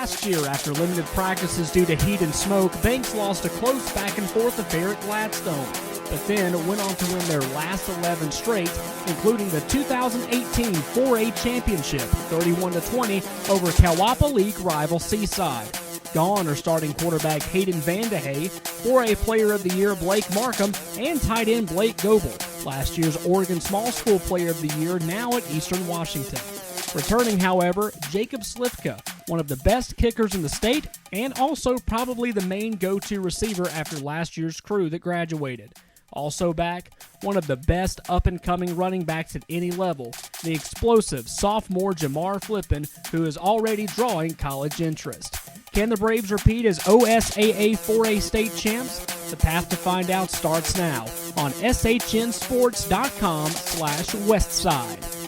last year, after limited practices due to heat and smoke, Banks lost a close back-and-forth affair at Gladstone, but then went on to win their last 11 straight, including the 2018 4A championship, 31-20 over Kawapa League rival Seaside. Gone are starting quarterback Hayden Vandehey, 4A Player of the Year Blake Markham, and tight end Blake Goebel, last year's Oregon Small School Player of the Year, now at Eastern Washington. Returning, however, Jacob Slivka, one of the best kickers in the state, and also probably the main go-to receiver after last year's crew that graduated. Also back, one of the best up-and-coming running backs at any level, the explosive sophomore Jamar Flippin, who is already drawing college interest. Can the Braves repeat as OSAA 4A state champs? The path to find out starts now on shnsports.com/Westside.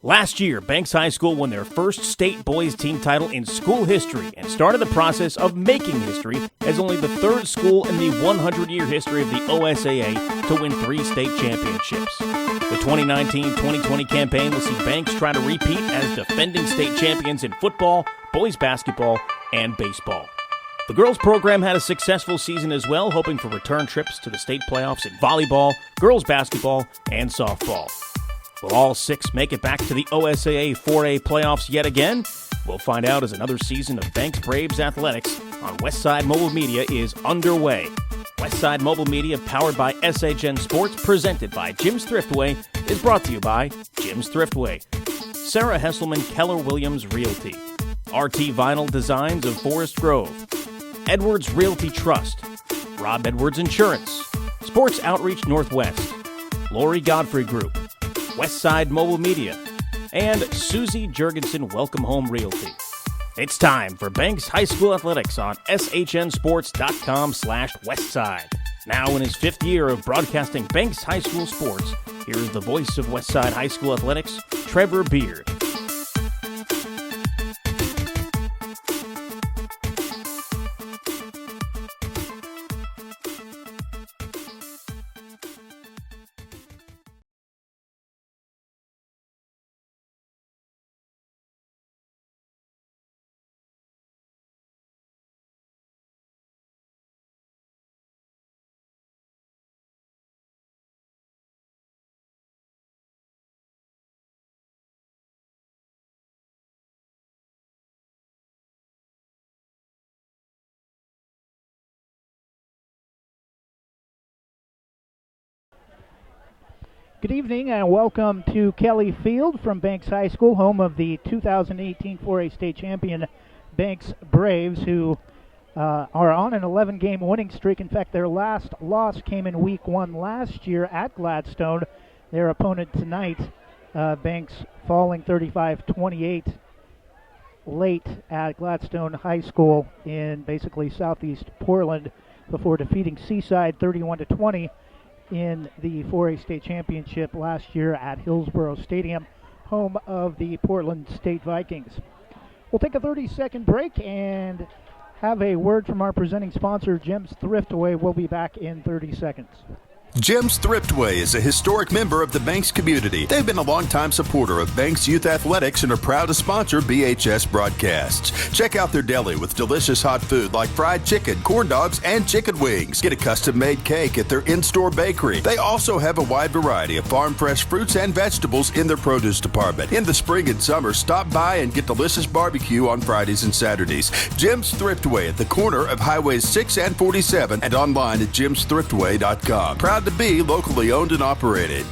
Last year, Banks High School won their first state boys team title in school history and started the process of making history as only the third school in the 100-year history of the OSAA to win 3 state championships. The 2019-2020 campaign will see Banks try to repeat as defending state champions in football, boys basketball, and baseball. The girls program had a successful season as well, hoping for return trips to the state playoffs in volleyball, girls basketball, and softball. Will all 6 make it back to the OSAA 4A playoffs yet again? We'll find out as another season of Banks Braves athletics on Westside Mobile Media is underway. Westside Mobile Media, powered by SHN Sports, presented by Jim's Thriftway, is brought to you by Jim's Thriftway, Sarah Hesselman Keller Williams Realty, RT Vinyl Designs of Forest Grove, Edwards Realty Trust, Rob Edwards Insurance, Sports Outreach Northwest, Lori Godfrey Group, Westside Mobile Media, and Susie Jurgensen Welcome Home Realty. It's time for Banks High School Athletics on shnsports.com/Westside. Now in his 5th year of broadcasting Banks High School sports, here is the voice of Westside High School Athletics, Trevor Beard. Good evening and welcome to Kelly Field from Banks High School, home of the 2018 4A state champion Banks Braves, who are on an 11-game winning streak. In fact, their last loss came in Week 1 last year at Gladstone. Their opponent tonight, Banks, falling 35-28 late at Gladstone High School in basically southeast Portland before defeating Seaside 31-20 in the 4A state championship last year at Hillsborough Stadium, home of the Portland State Vikings. We'll take a 30-second break and have a word from our presenting sponsor, Jim's Thriftway. We'll be back in 30 seconds. Jim's Thriftway is a historic member of the Banks community. They've been a longtime supporter of Banks Youth Athletics and are proud to sponsor BHS broadcasts. Check out their deli with delicious hot food like fried chicken, corn dogs, and chicken wings. Get a custom-made cake at their in-store bakery. They also have a wide variety of farm-fresh fruits and vegetables in their produce department. In the spring and summer, stop by and get delicious barbecue on Fridays and Saturdays. Jim's Thriftway at the corner of Highways 6 and 47 and online at jimsthriftway.com. Proud to be locally owned and operated.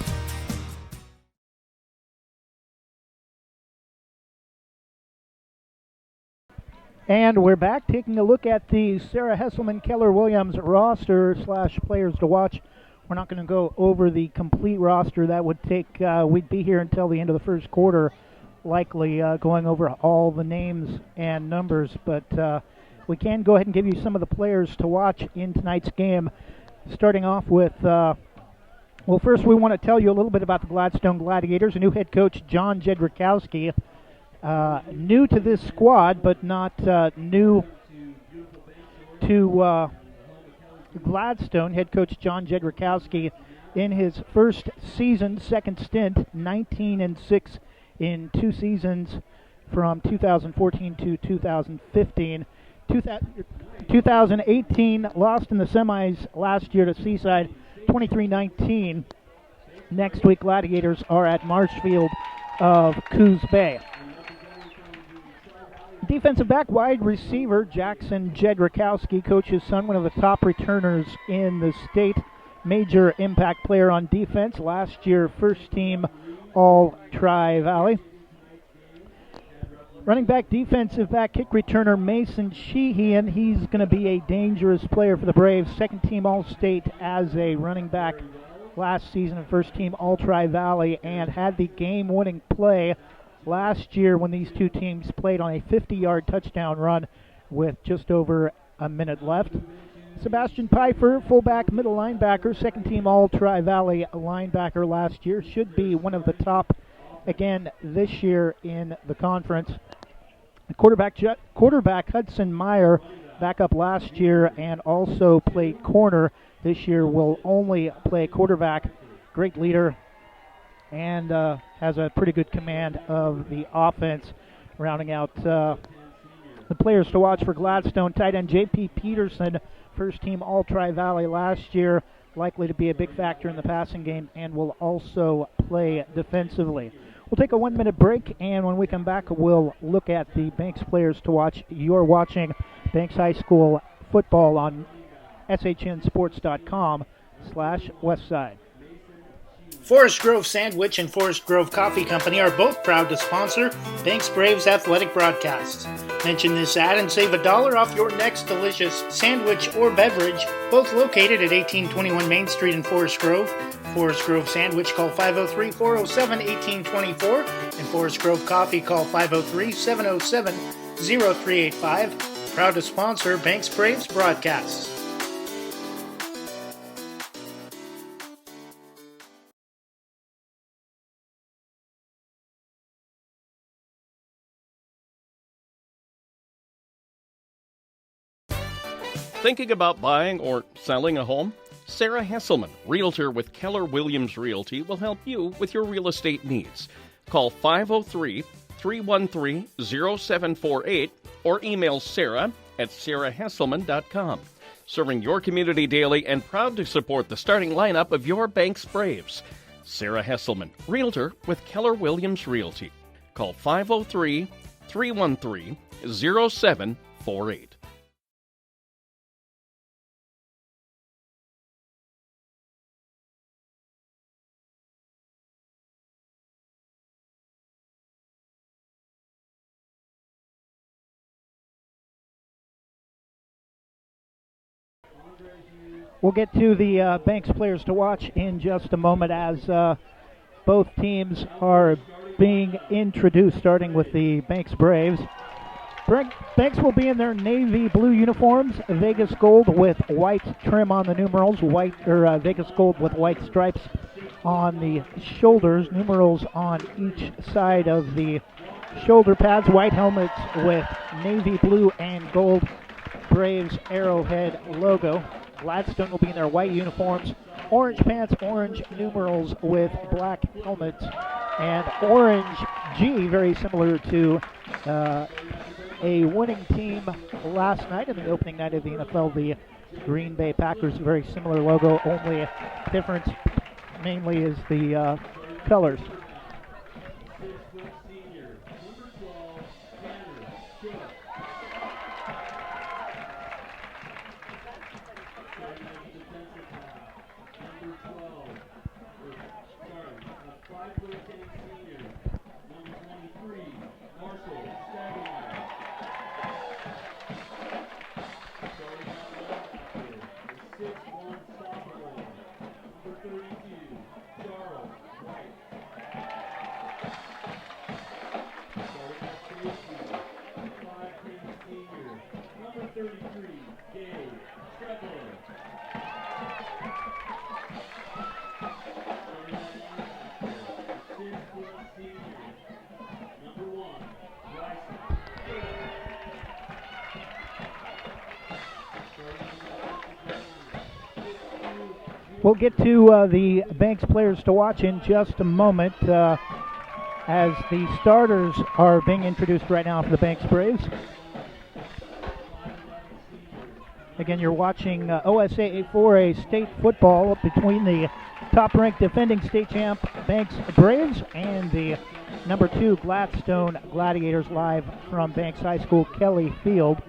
And we're back taking a look at the Sarah Hesselman Keller Williams roster / players to watch. We're not going to go over the complete roster. That would take, we'd be here until the end of the first quarter, likely going over all the names and numbers. But we can go ahead and give you some of the players to watch in tonight's game. Starting off with Well, first we want to tell you a little bit about the Gladstone Gladiators. A new head coach, John Jedrzejkowski, new to this squad, but not new to Gladstone. Head coach John Jedrzejkowski, in his first season, second stint, 19-6 in 2 seasons from 2014 to 2015. 2018 lost in the semis last year to Seaside, 23-19. Next week, Gladiators are at Marshfield of Coos Bay. Defensive back, wide receiver Jackson Jedrzejkowski, coach's son, one of the top returners in the state, major impact player on defense. Last year, first team All Tri-Valley. Running back, defensive back, kick returner Mason Sheehan. He's going to be a dangerous player for the Braves. Second team All-State as a running back last season, and first team All Tri-Valley, and had the game-winning play last year when these two teams played on a 50-yard touchdown run with just over a minute left. Sebastian Pfeiffer, fullback, middle linebacker, second team All Tri-Valley linebacker last year. Should be one of the top again this year in the conference. Quarterback Hudson Meyer, back up last year and also played corner. This year will only play quarterback. Great leader and has a pretty good command of the offense. Rounding out the players to watch for Gladstone, tight end J.P. Peterson, first team All Tri-Valley last year, likely to be a big factor in the passing game and will also play defensively. We'll take a 1-minute break, and when we come back, we'll look at the Banks players to watch. You're watching Banks High School football on shnsports.com/Westside. Forest Grove Sandwich and Forest Grove Coffee Company are both proud to sponsor Banks Braves athletic broadcasts. Mention this ad and save $1 off your next delicious sandwich or beverage, both located at 1821 Main Street in Forest Grove. Forest Grove Sandwich, call 503-407-1824, and Forest Grove Coffee, call 503-707-0385. Proud to sponsor Banks Braves broadcasts. Thinking about buying or selling a home? Sarah Hesselman, Realtor with Keller Williams Realty, will help you with your real estate needs. Call 503-313-0748 or email Sarah at sarahhesselman.com. Serving your community daily and proud to support the starting lineup of your Banks Braves. Sarah Hesselman, Realtor with Keller Williams Realty. Call 503-313-0748. We'll get to the Banks players to watch in just a moment as both teams are being introduced, starting with the Banks Braves. Banks will be in their navy blue uniforms, Vegas gold with white trim on the numerals, Vegas gold with white stripes on the shoulders, numerals on each side of the shoulder pads, white helmets with navy blue and gold Braves Arrowhead logo. Gladstone will be in their white uniforms, orange pants, orange numerals with black helmets, and orange G, very similar to a winning team last night in the opening night of the NFL, the Green Bay Packers. Very similar logo, only difference mainly is the colors. We'll get to the Banks players to watch in just a moment as the starters are being introduced right now for the Banks Braves. Again, you're watching OSAA 4A state football between the top-ranked defending state champ Banks Braves and the number 2 Gladstone Gladiators, live from Banks High School Kelly Field.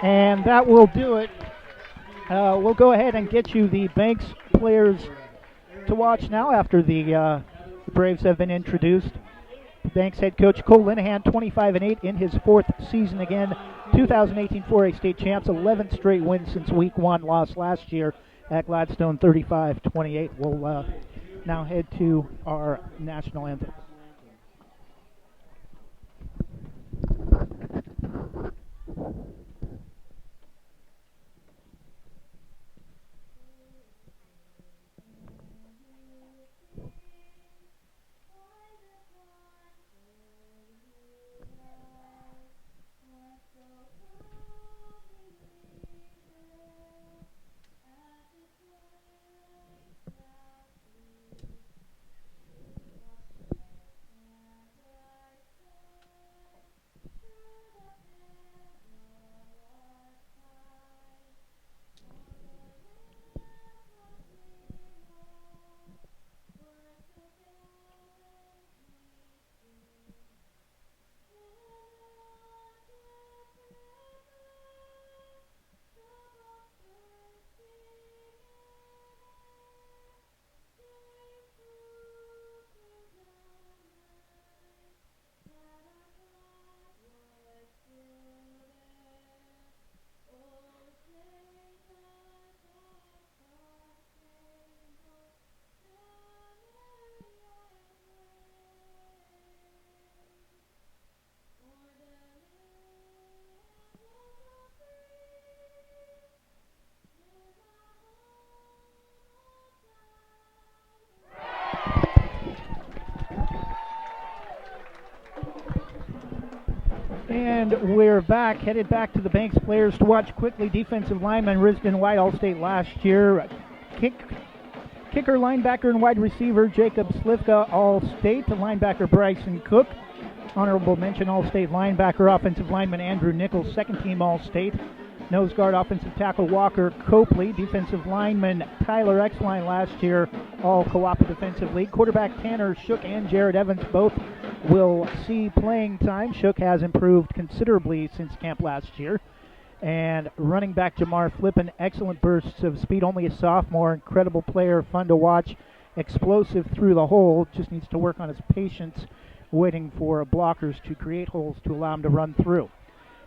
And that will do it. We'll go ahead and get you the Banks players to watch now after the Braves have been introduced. Banks head coach Cole Linehan, 25-8 in his 4th season again. 2018 4A state champs, 11th straight win since week 1, lost last year at Gladstone 35-28. We'll now head to our national anthem. And we're back, headed back to the Banks players to watch quickly. Defensive lineman Risden White, All-State last year. Kicker, linebacker, and wide receiver Jacob Slivka, All-State. Linebacker Bryson Cook. Honorable mention All-State linebacker, offensive lineman Andrew Nichols, second-team All-State. Nose guard, offensive tackle Walker Copley. Defensive lineman Tyler Exline last year, all co-op defensive league. Quarterback Tanner Shook and Jared Evans both will see playing time. Shook has improved considerably since camp last year. And running back Jamar Flippin, excellent bursts of speed, only a sophomore, incredible player, fun to watch, explosive through the hole, just needs to work on his patience, waiting for blockers to create holes to allow him to run through.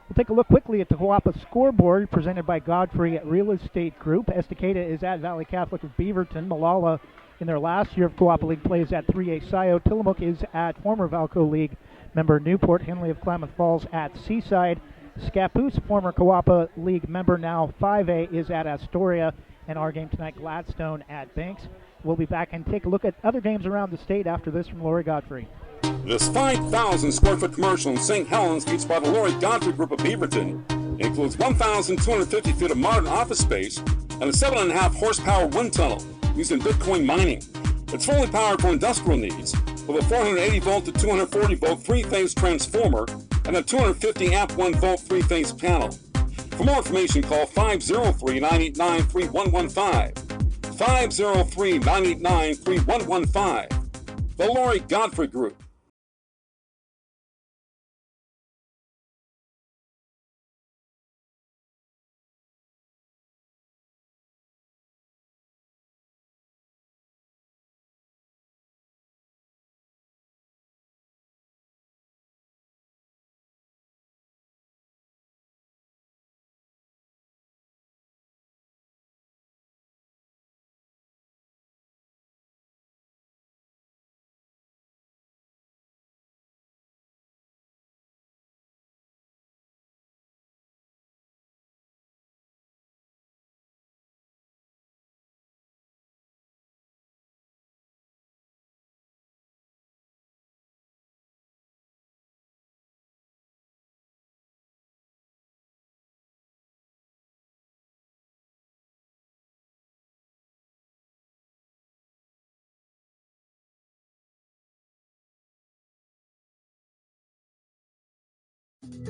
We'll take a look quickly at the Coapa scoreboard presented by Godfrey Real Estate Group. Estacada is at Valley Catholic of Beaverton. Malala, in their last year of Coapa League play, is at 3A Scio. Tillamook is at former Valco League member Newport. Henley of Klamath Falls at Seaside. Scappoose, former Coapa League member, now 5A, is at Astoria. And our game tonight, Gladstone at Banks. We'll be back and take a look at other games around the state after this from Lori Godfrey. This 5,000 square foot commercial in St. Helens, each by the Lori Godfrey Group of Beaverton, includes 1,250 feet of modern office space and a 7.5 horsepower wind tunnel used in Bitcoin mining. It's fully powered for industrial needs with a 480 volt to 240 volt three-phase transformer and a 250 amp 1 volt three-phase panel. For more information, call 503-989-3115. 503-989-3115. The Lori Godfrey Group.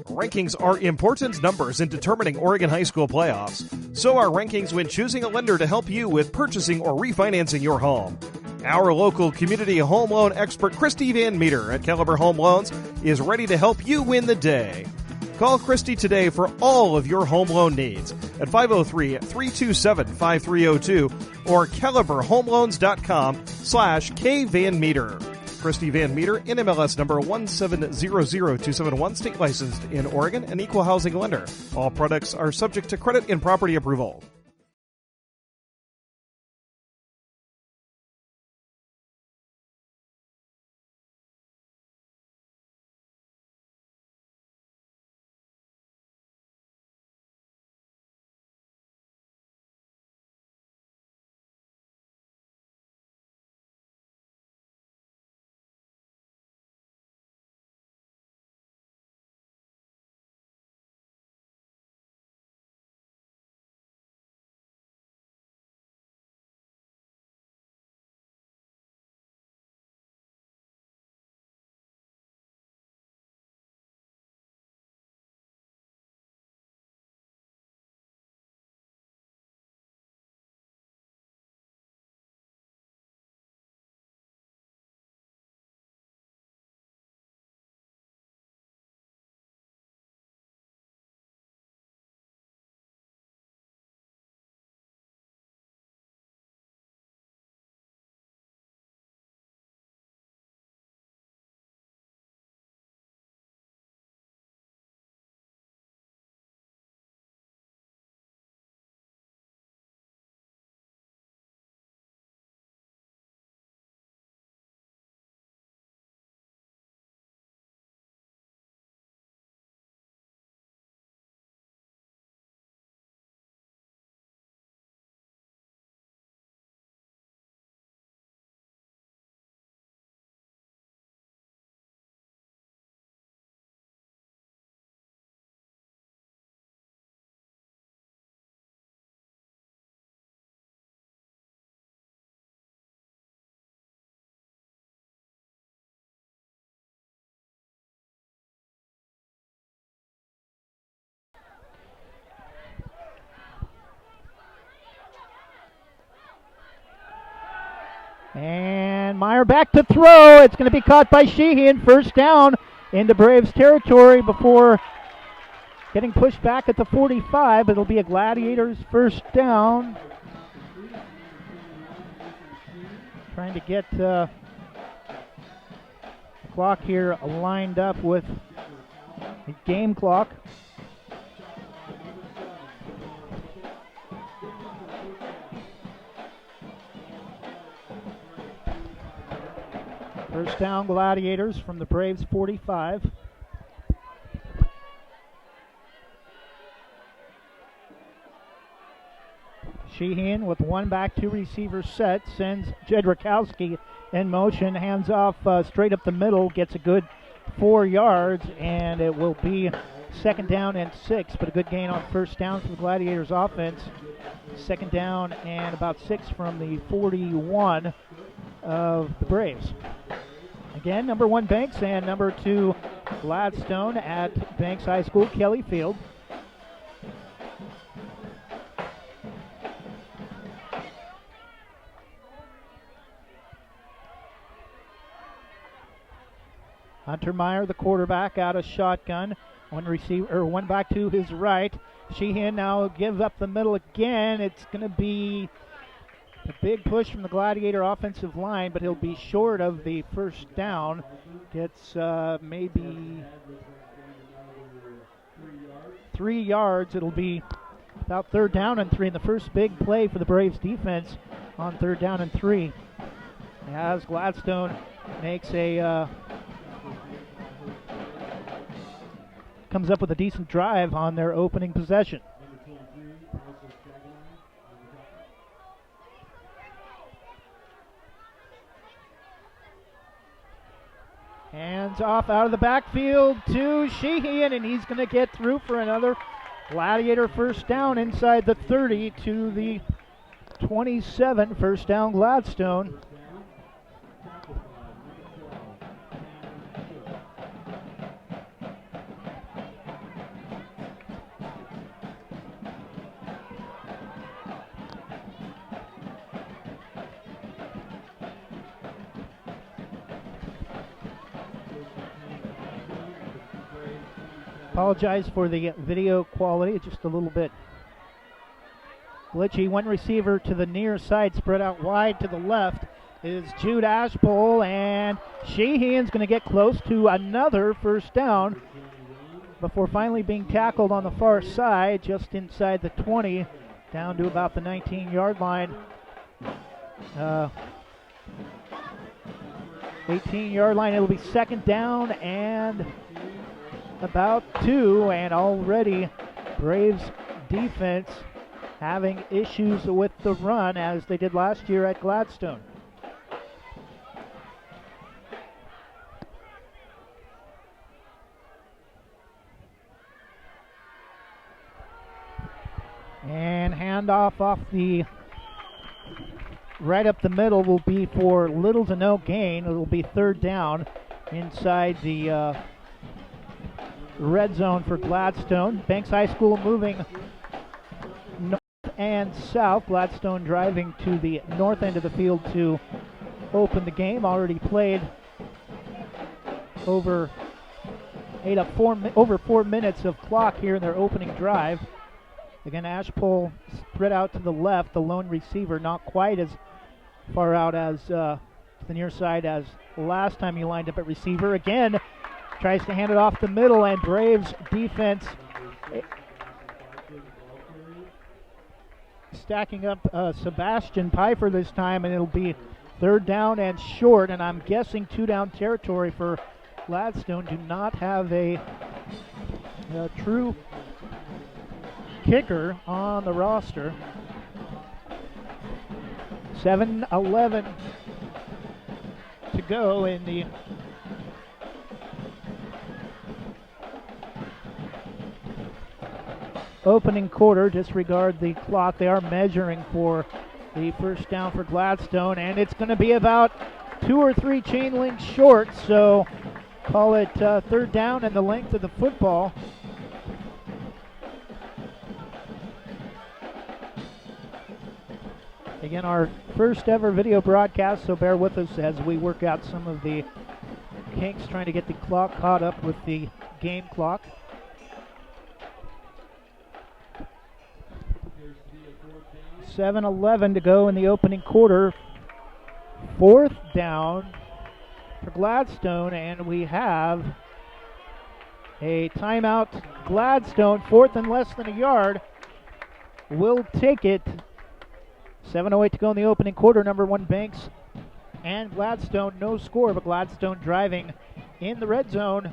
Rankings are important numbers in determining Oregon high school playoffs. So are rankings when choosing a lender to help you with purchasing or refinancing your home. Our local community home loan expert, Christy Van Meter at Caliber Home Loans, is ready to help you win the day. Call Christy today for all of your home loan needs at 503-327-5302 or caliberhomeloans.com/kvanmeter. Christy Van Meter, NMLS number 1700271, state licensed in Oregon, an equal housing lender. All products are subject to credit and property approval. And Meyer back to throw. It's going to be caught by Sheehan. First down into Braves territory before getting pushed back at the 45. It'll be a Gladiators first down. Trying to get the clock here lined up with the game clock. First down, Gladiators from the Braves 45. Sheehan with one back, two receivers set, sends Jedrzejkowski in motion, hands off straight up the middle, gets a good 4 yards, and it will be second down and 6, but a good gain on first down for the Gladiators offense. Second down and about 6 from the 41 of the Braves. Again, number 1 Banks and number 2 Gladstone at Banks High School, Kelly Field. Hunter Meyer, the quarterback, out of shotgun. One back to his right. Sheehan now gives up the middle again. It's going to be a big push from the Gladiator offensive line, but he'll be short of the first down. Gets maybe 3 yards. It'll be about third down and 3. And the first big play for the Braves defense on third down and 3. As Gladstone makes comes up with a decent drive on their opening possession. Hands off out of the backfield to Sheehan, and he's going to get through for another Gladiator first down inside the 30 to the 27. First down, Gladstone. Apologize for the video quality, just a little bit glitchy. One receiver to the near side, spread out wide to the left is Jude Ashpole, and Sheehan's going to get close to another first down before finally being tackled on the far side, just inside the 20, down to about the 19-yard line. 18-yard line. It'll be second down and about 2, and already Braves defense having issues with the run as they did last year at Gladstone. And handoff off the right up the middle will be for little to no gain. It'll be third down inside the red zone for Gladstone. Banks High School moving north and south. Gladstone driving to the north end of the field to open the game. Already played over 4 minutes of clock here in their opening drive. Again, Ashpole spread out to the left, the lone receiver, not quite as far out as to the near side as last time he lined up at receiver. Again, tries to hand it off the middle, and Braves defense stacking up Sebastian Pfeiffer this time, and it'll be third down and short, and I'm guessing 2-down territory for Gladstone. Do not have a true kicker on the roster. 7:11 to go in the opening quarter. Disregard the clock. They are measuring for the first down for Gladstone, and it's going to be about 2 or 3 chain links short, so call it third down and the length of the football. Again, our first ever video broadcast, so bear with us as we work out some of the kinks trying to get the clock caught up with the game clock. $7:11 to go in the opening quarter. Fourth down for Gladstone, and we have a timeout. Gladstone, fourth and less than a yard, will take it. 7:08 to go in the opening quarter. Number 1 Banks and Gladstone, no score, but Gladstone driving in the red zone.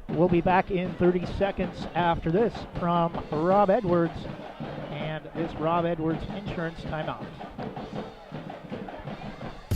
We'll be back in 30 seconds after this from Rob Edwards and this Rob Edwards Insurance timeout.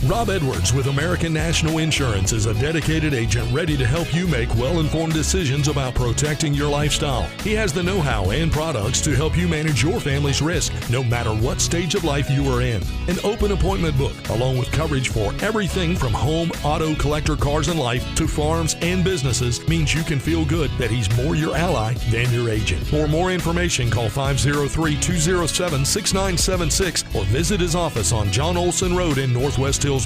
Rob Edwards with American National Insurance is a dedicated agent ready to help you make well-informed decisions about protecting your lifestyle. He has the know-how and products to help you manage your family's risk, no matter what stage of life you are in. An open appointment book, along with coverage for everything from home, auto, collector, cars, and life to farms and businesses, means you can feel good that he's more your ally than your agent. For more information, call 503-207-6976 or visit his office on John Olson Road in Northwest Hillsboro.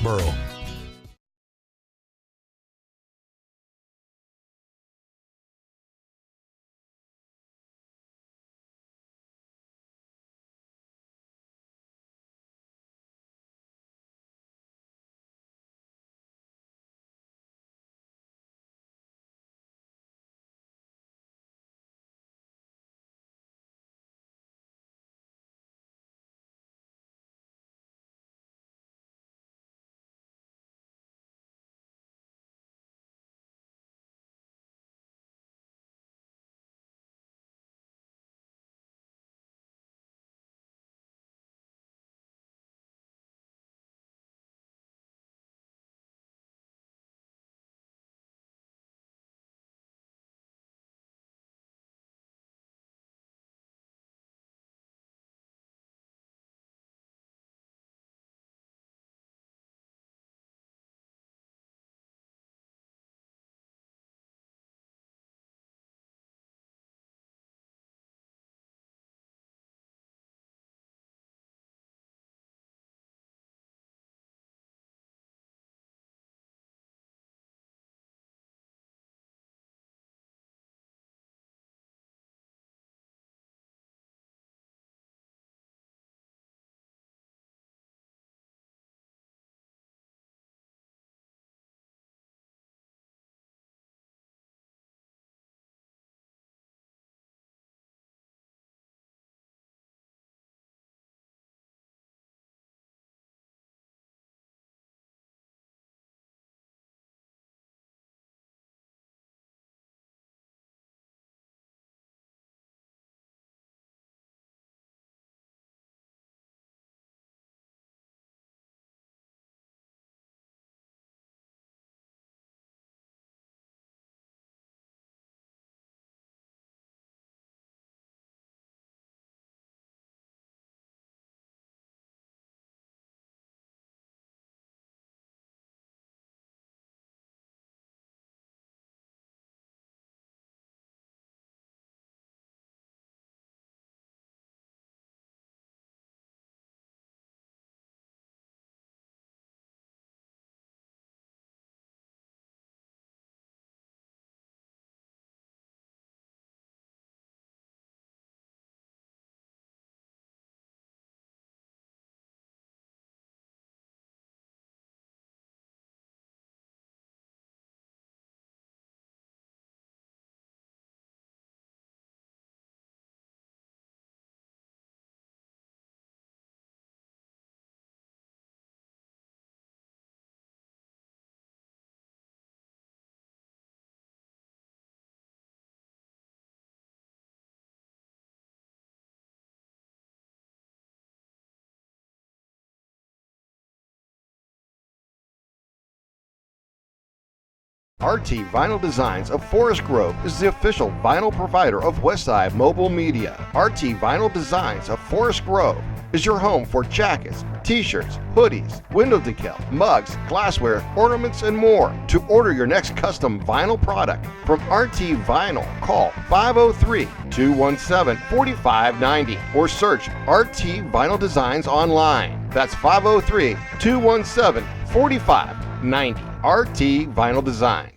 RT Vinyl Designs of Forest Grove is the official vinyl provider of Westside Mobile Media. RT Vinyl Designs of Forest Grove is your home for jackets, t-shirts, hoodies, window decal, mugs, glassware, ornaments, and more. To order your next custom vinyl product from RT Vinyl, call 503-217-4590 or search RT Vinyl Designs online. That's 503-217-4590. RT Vinyl Design.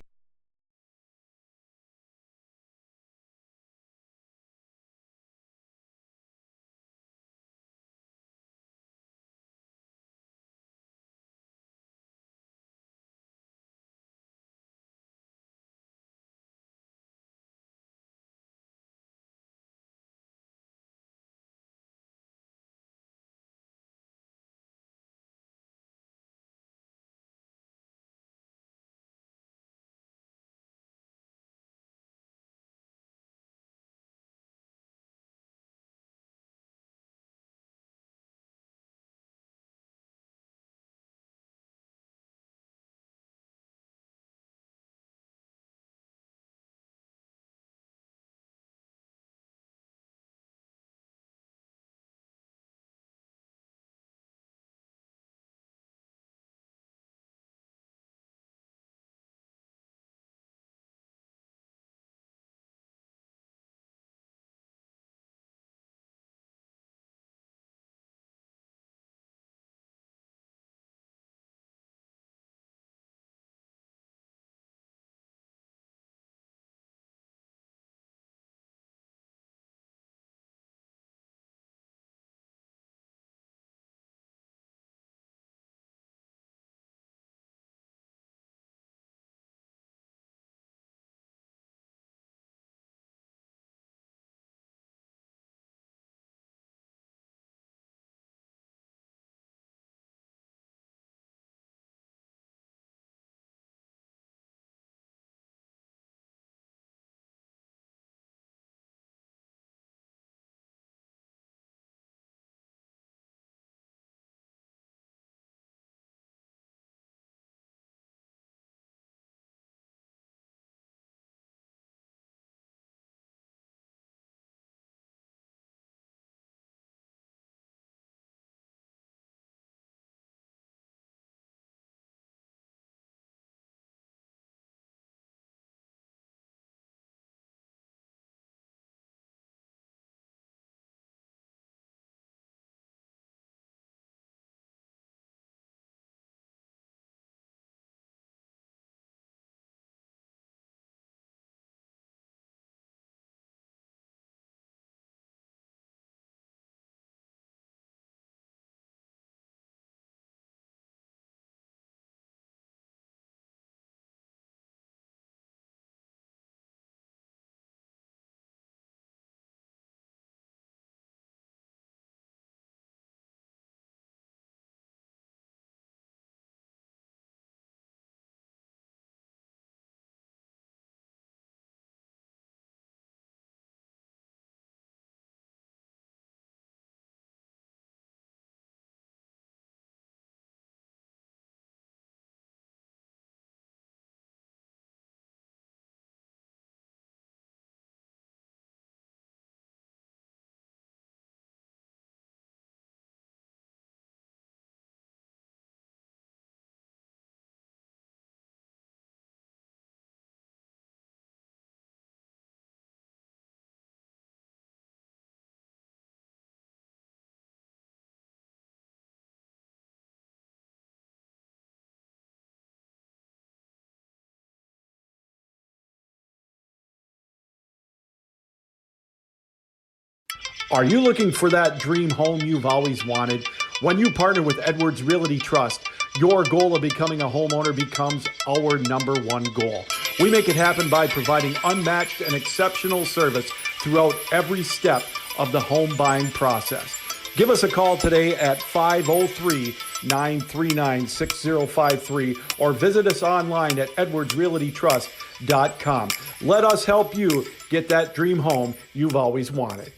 Are you looking for that dream home you've always wanted? When you partner with Edwards Realty Trust, your goal of becoming a homeowner becomes our number one goal. We make it happen by providing unmatched and exceptional service throughout every step of the home buying process. Give us a call today at 503-939-6053 or visit us online at edwardsrealtytrust.com. Let us help you get that dream home you've always wanted.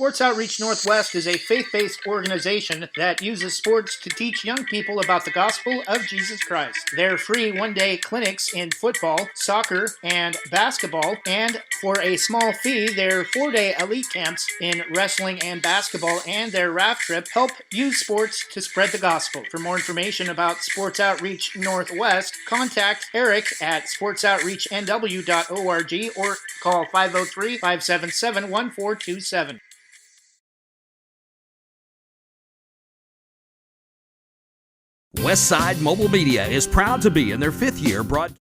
Sports Outreach Northwest is a faith-based organization that uses sports to teach young people about the gospel of Jesus Christ. Their free one-day clinics in football, soccer, and basketball, and for a small fee, their 4-day elite camps in wrestling and basketball and their raft trip help use sports to spread the gospel. For more information about Sports Outreach Northwest, contact Eric at sportsoutreachnw.org or call 503-577-1427. Westside Mobile Media is proud to be in their 5th year broadcast.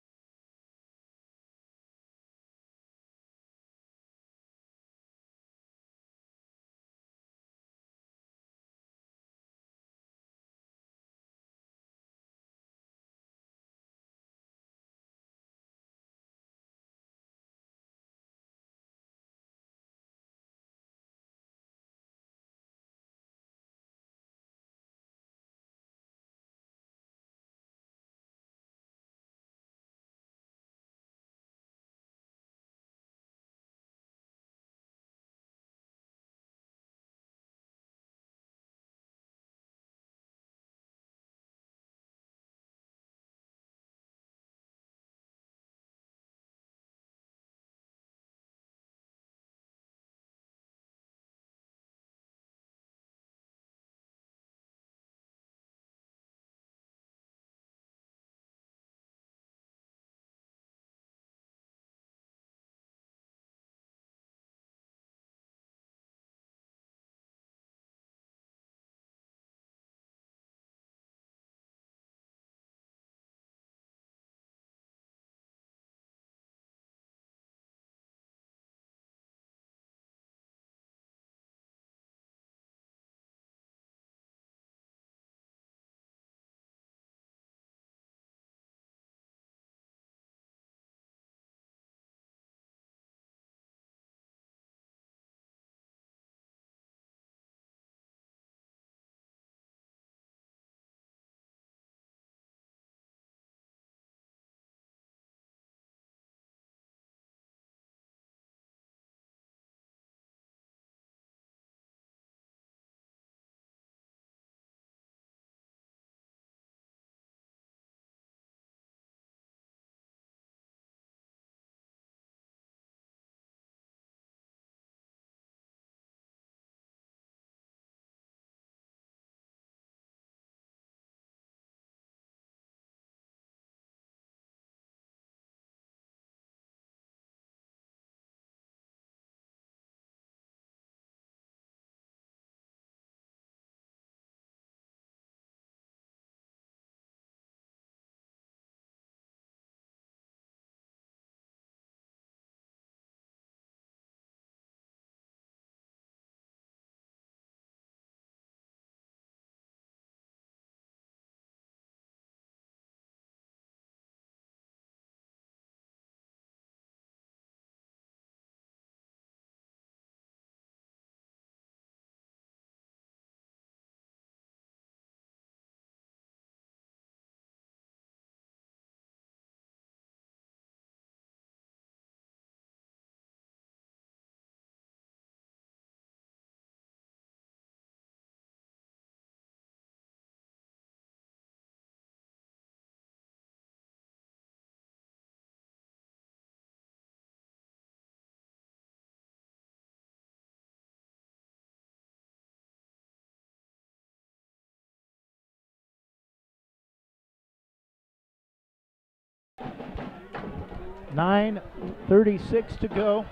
.36 to go.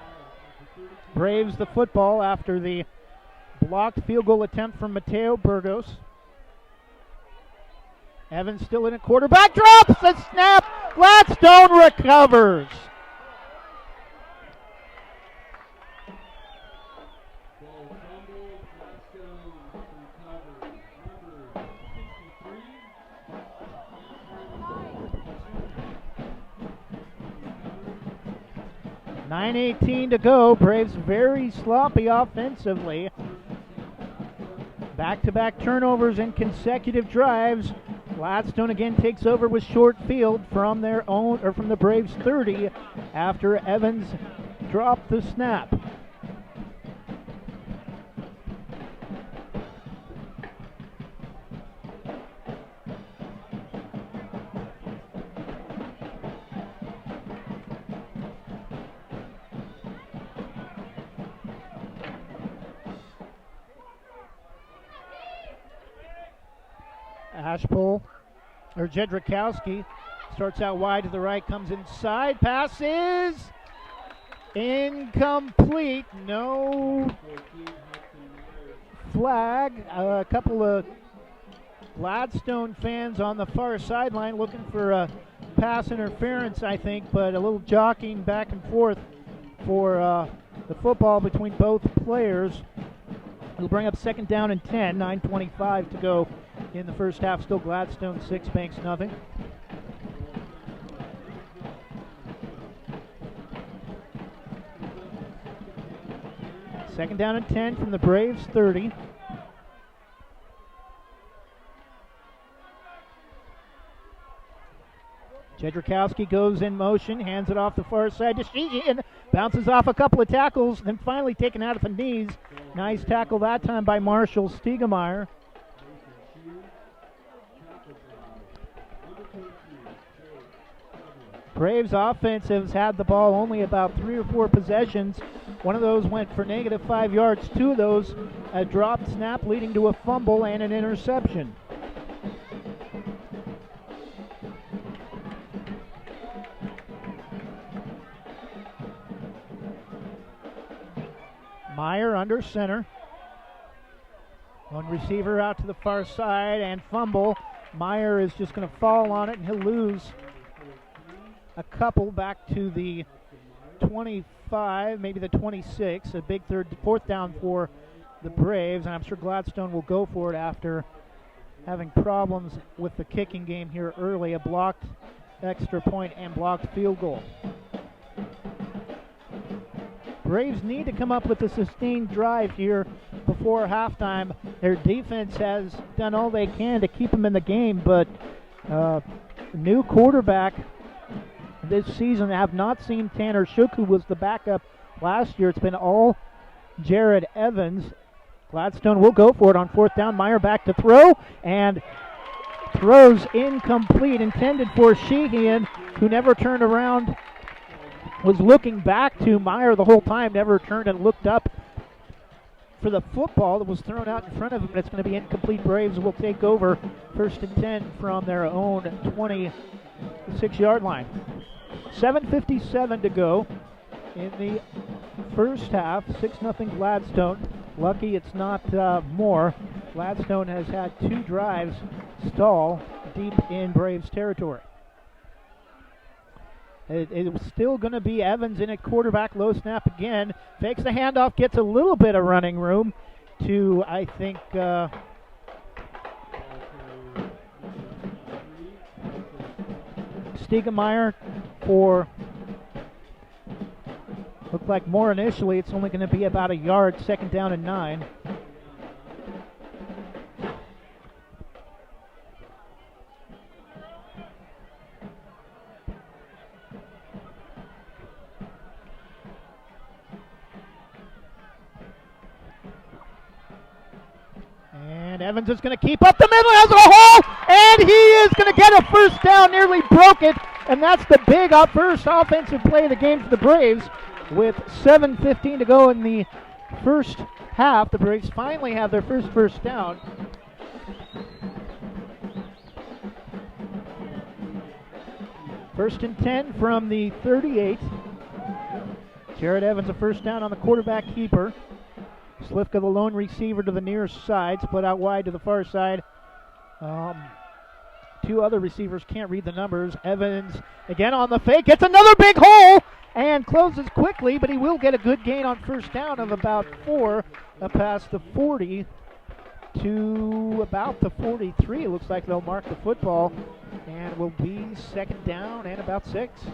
Braves the football after the blocked field goal attempt from Mateo Burgos. Evans still in a quarterback, drops the snap. Gladstone recovers. .18 to go. Braves very sloppy offensively. Back-to-back turnovers and consecutive drives. Gladstone again takes over with short field from their own, or from the Braves 30 after Evans dropped the snap. Jedrzejkowski starts out wide to the right, comes inside, passes incomplete. No flag. A couple of Gladstone fans on the far sideline looking for a pass interference, I think, but a little jockeying back and forth for the football between both players. It'll bring up second down and 10, 9:25 to go in the first half. Still Gladstone 6, Banks nothing. Second down and 10 from the Braves 30. Jedrzejkowski goes in motion, hands it off the far side to Sheehan, bounces off a couple of tackles, then finally taken out at the knees. Nice tackle that time by Marshall Stiegemeyer. Braves offense has had the ball only about 3 or 4 possessions. One of those went for negative 5 yards. 2 of those a dropped snap leading to a fumble and an interception. Meyer under center. One receiver out to the far side and fumble. Meyer is just going to fall on it and he'll lose a couple back to the 25, maybe the 26. A big fourth down for the Braves, and I'm sure Gladstone will go for it after having problems with the kicking game here early. A blocked extra point and blocked field goal. Braves need to come up with a sustained drive here before halftime. Their defense has done all they can to keep them in the game, but new quarterback this season. I have not seen Tanner Shook, who was the backup last year. It's been all Jared Evans. Gladstone will go for it on fourth down. Meyer back to throw, and throws incomplete, intended for Sheehan, who never turned around. Was looking back to Meyer the whole time, never turned and looked up for the football that was thrown out in front of him. It's going to be incomplete. Braves will take over first and 10 from their own 26-yard line. 7:57 to go in the first half. 6-0 Gladstone. Lucky it's not more. Gladstone has had 2 drives stall deep in Braves territory. It was still going to be Evans in at quarterback, low snap again. Fakes the handoff, gets a little bit of running room to, I think, Stiegemeyer for, looked like more initially. It's only going to be about a yard, second down and 9. And Evans is going to keep up the middle, has a hole, and he is going to get a first down, nearly broke it, and that's the big first offensive play of the game for the Braves. With 7:15 to go in the first half, the Braves finally have their first down. First and 10 from the 38. Jared Evans a first down on the quarterback keeper. Slifka, the lone receiver, to the near side, split out wide to the far side. 2 other receivers can't read the numbers. Evans again on the fake, gets another big hole and closes quickly, but he will get a good gain on first down of about 4 past the 40 to about the 43. It looks like they'll mark the football and will be second down and about 6.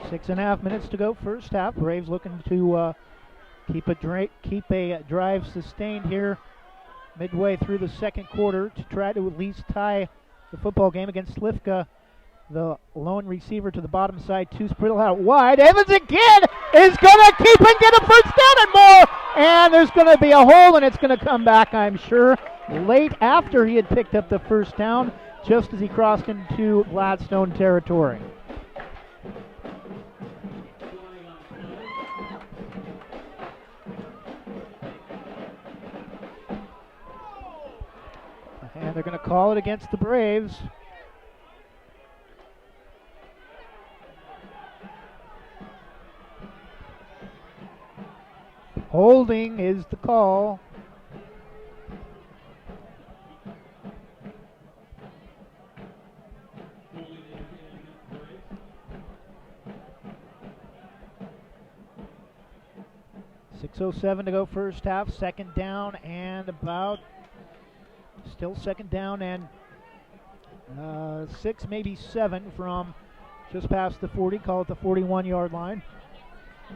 Six and a half minutes to go first half. Braves looking to keep a drive sustained here midway through the second quarter to try to at least tie the football game against Slifka, the lone receiver to the bottom side. 2 spread out wide. Evans again is going to keep and get a first down and more. And there's going to be a hole, and it's going to come back, I'm sure, late after he had picked up the first down, just as he crossed into Gladstone territory. And they're going to call it against the Braves. Holding is the call. .6:07 to go first half. Second down and still second down and 6, maybe 7 from just past the 40. Call it the 41-yard line.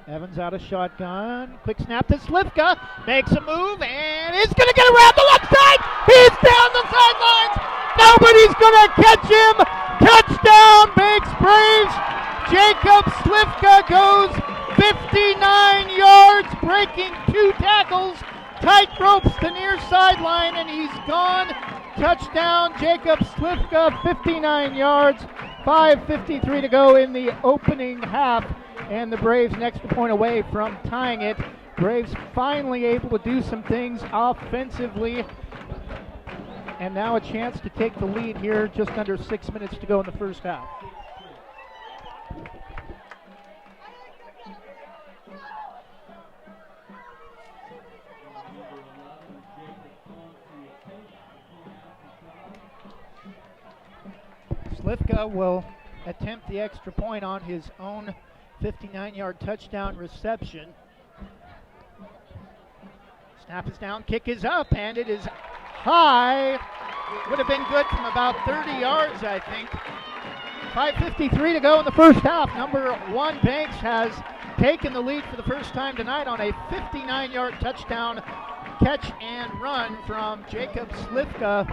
Evans out of shotgun. Quick snap to Slivka. Makes a move and is going to get around the left side. He's down the sidelines. Nobody's going to catch him. Touchdown, Banks Braves. Jacob Slivka goes 59 yards, breaking 2 tackles. Tight ropes the near sideline, and he's gone. Touchdown, Jacob Slivka, 59 yards. 5:53 to go in the opening half, and the Braves an extra point away from tying it. Braves finally able to do some things offensively, and now a chance to take the lead here. Just under 6 minutes to go in the first half. Slivka will attempt the extra point on his own 59-yard touchdown reception. Snap is down, kick is up, and it is high. Would have been good from about 30 yards, I think. 5:53 to go in the first half. Number 1 Banks has taken the lead for the first time tonight on a 59-yard touchdown catch and run from Jacob Slivka.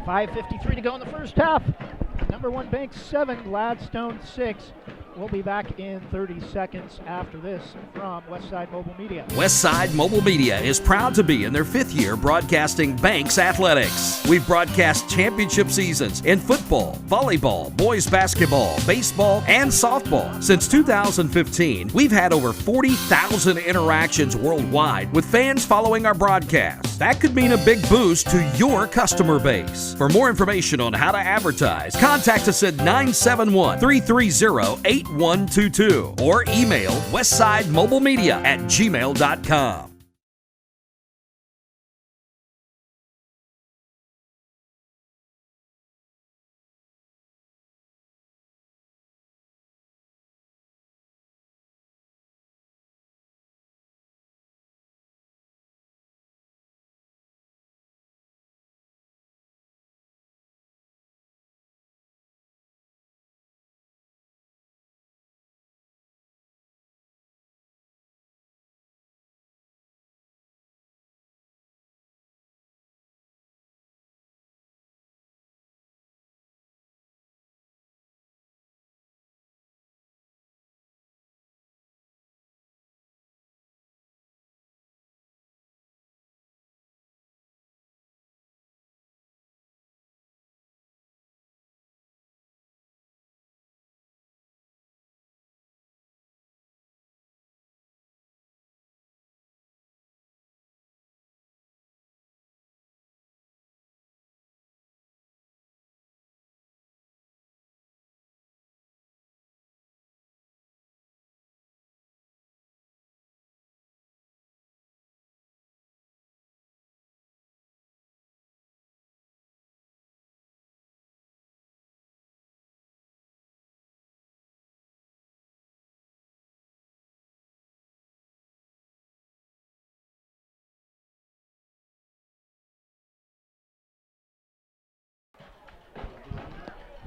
5:53 to go in the first half. Number 1 Banks 7, Gladstone 6. We'll be back in 30 seconds after this from Westside Mobile Media. Westside Mobile Media is proud to be in their 5th year broadcasting Banks Athletics. We've broadcast championship seasons in football, volleyball, boys basketball, baseball, and softball. Since 2015, we've had over 40,000 interactions worldwide with fans following our broadcasts. That could mean a big boost to your customer base. For more information on how to advertise, contact us at 971-330-8122 or email westsidemobilemedia@gmail.com.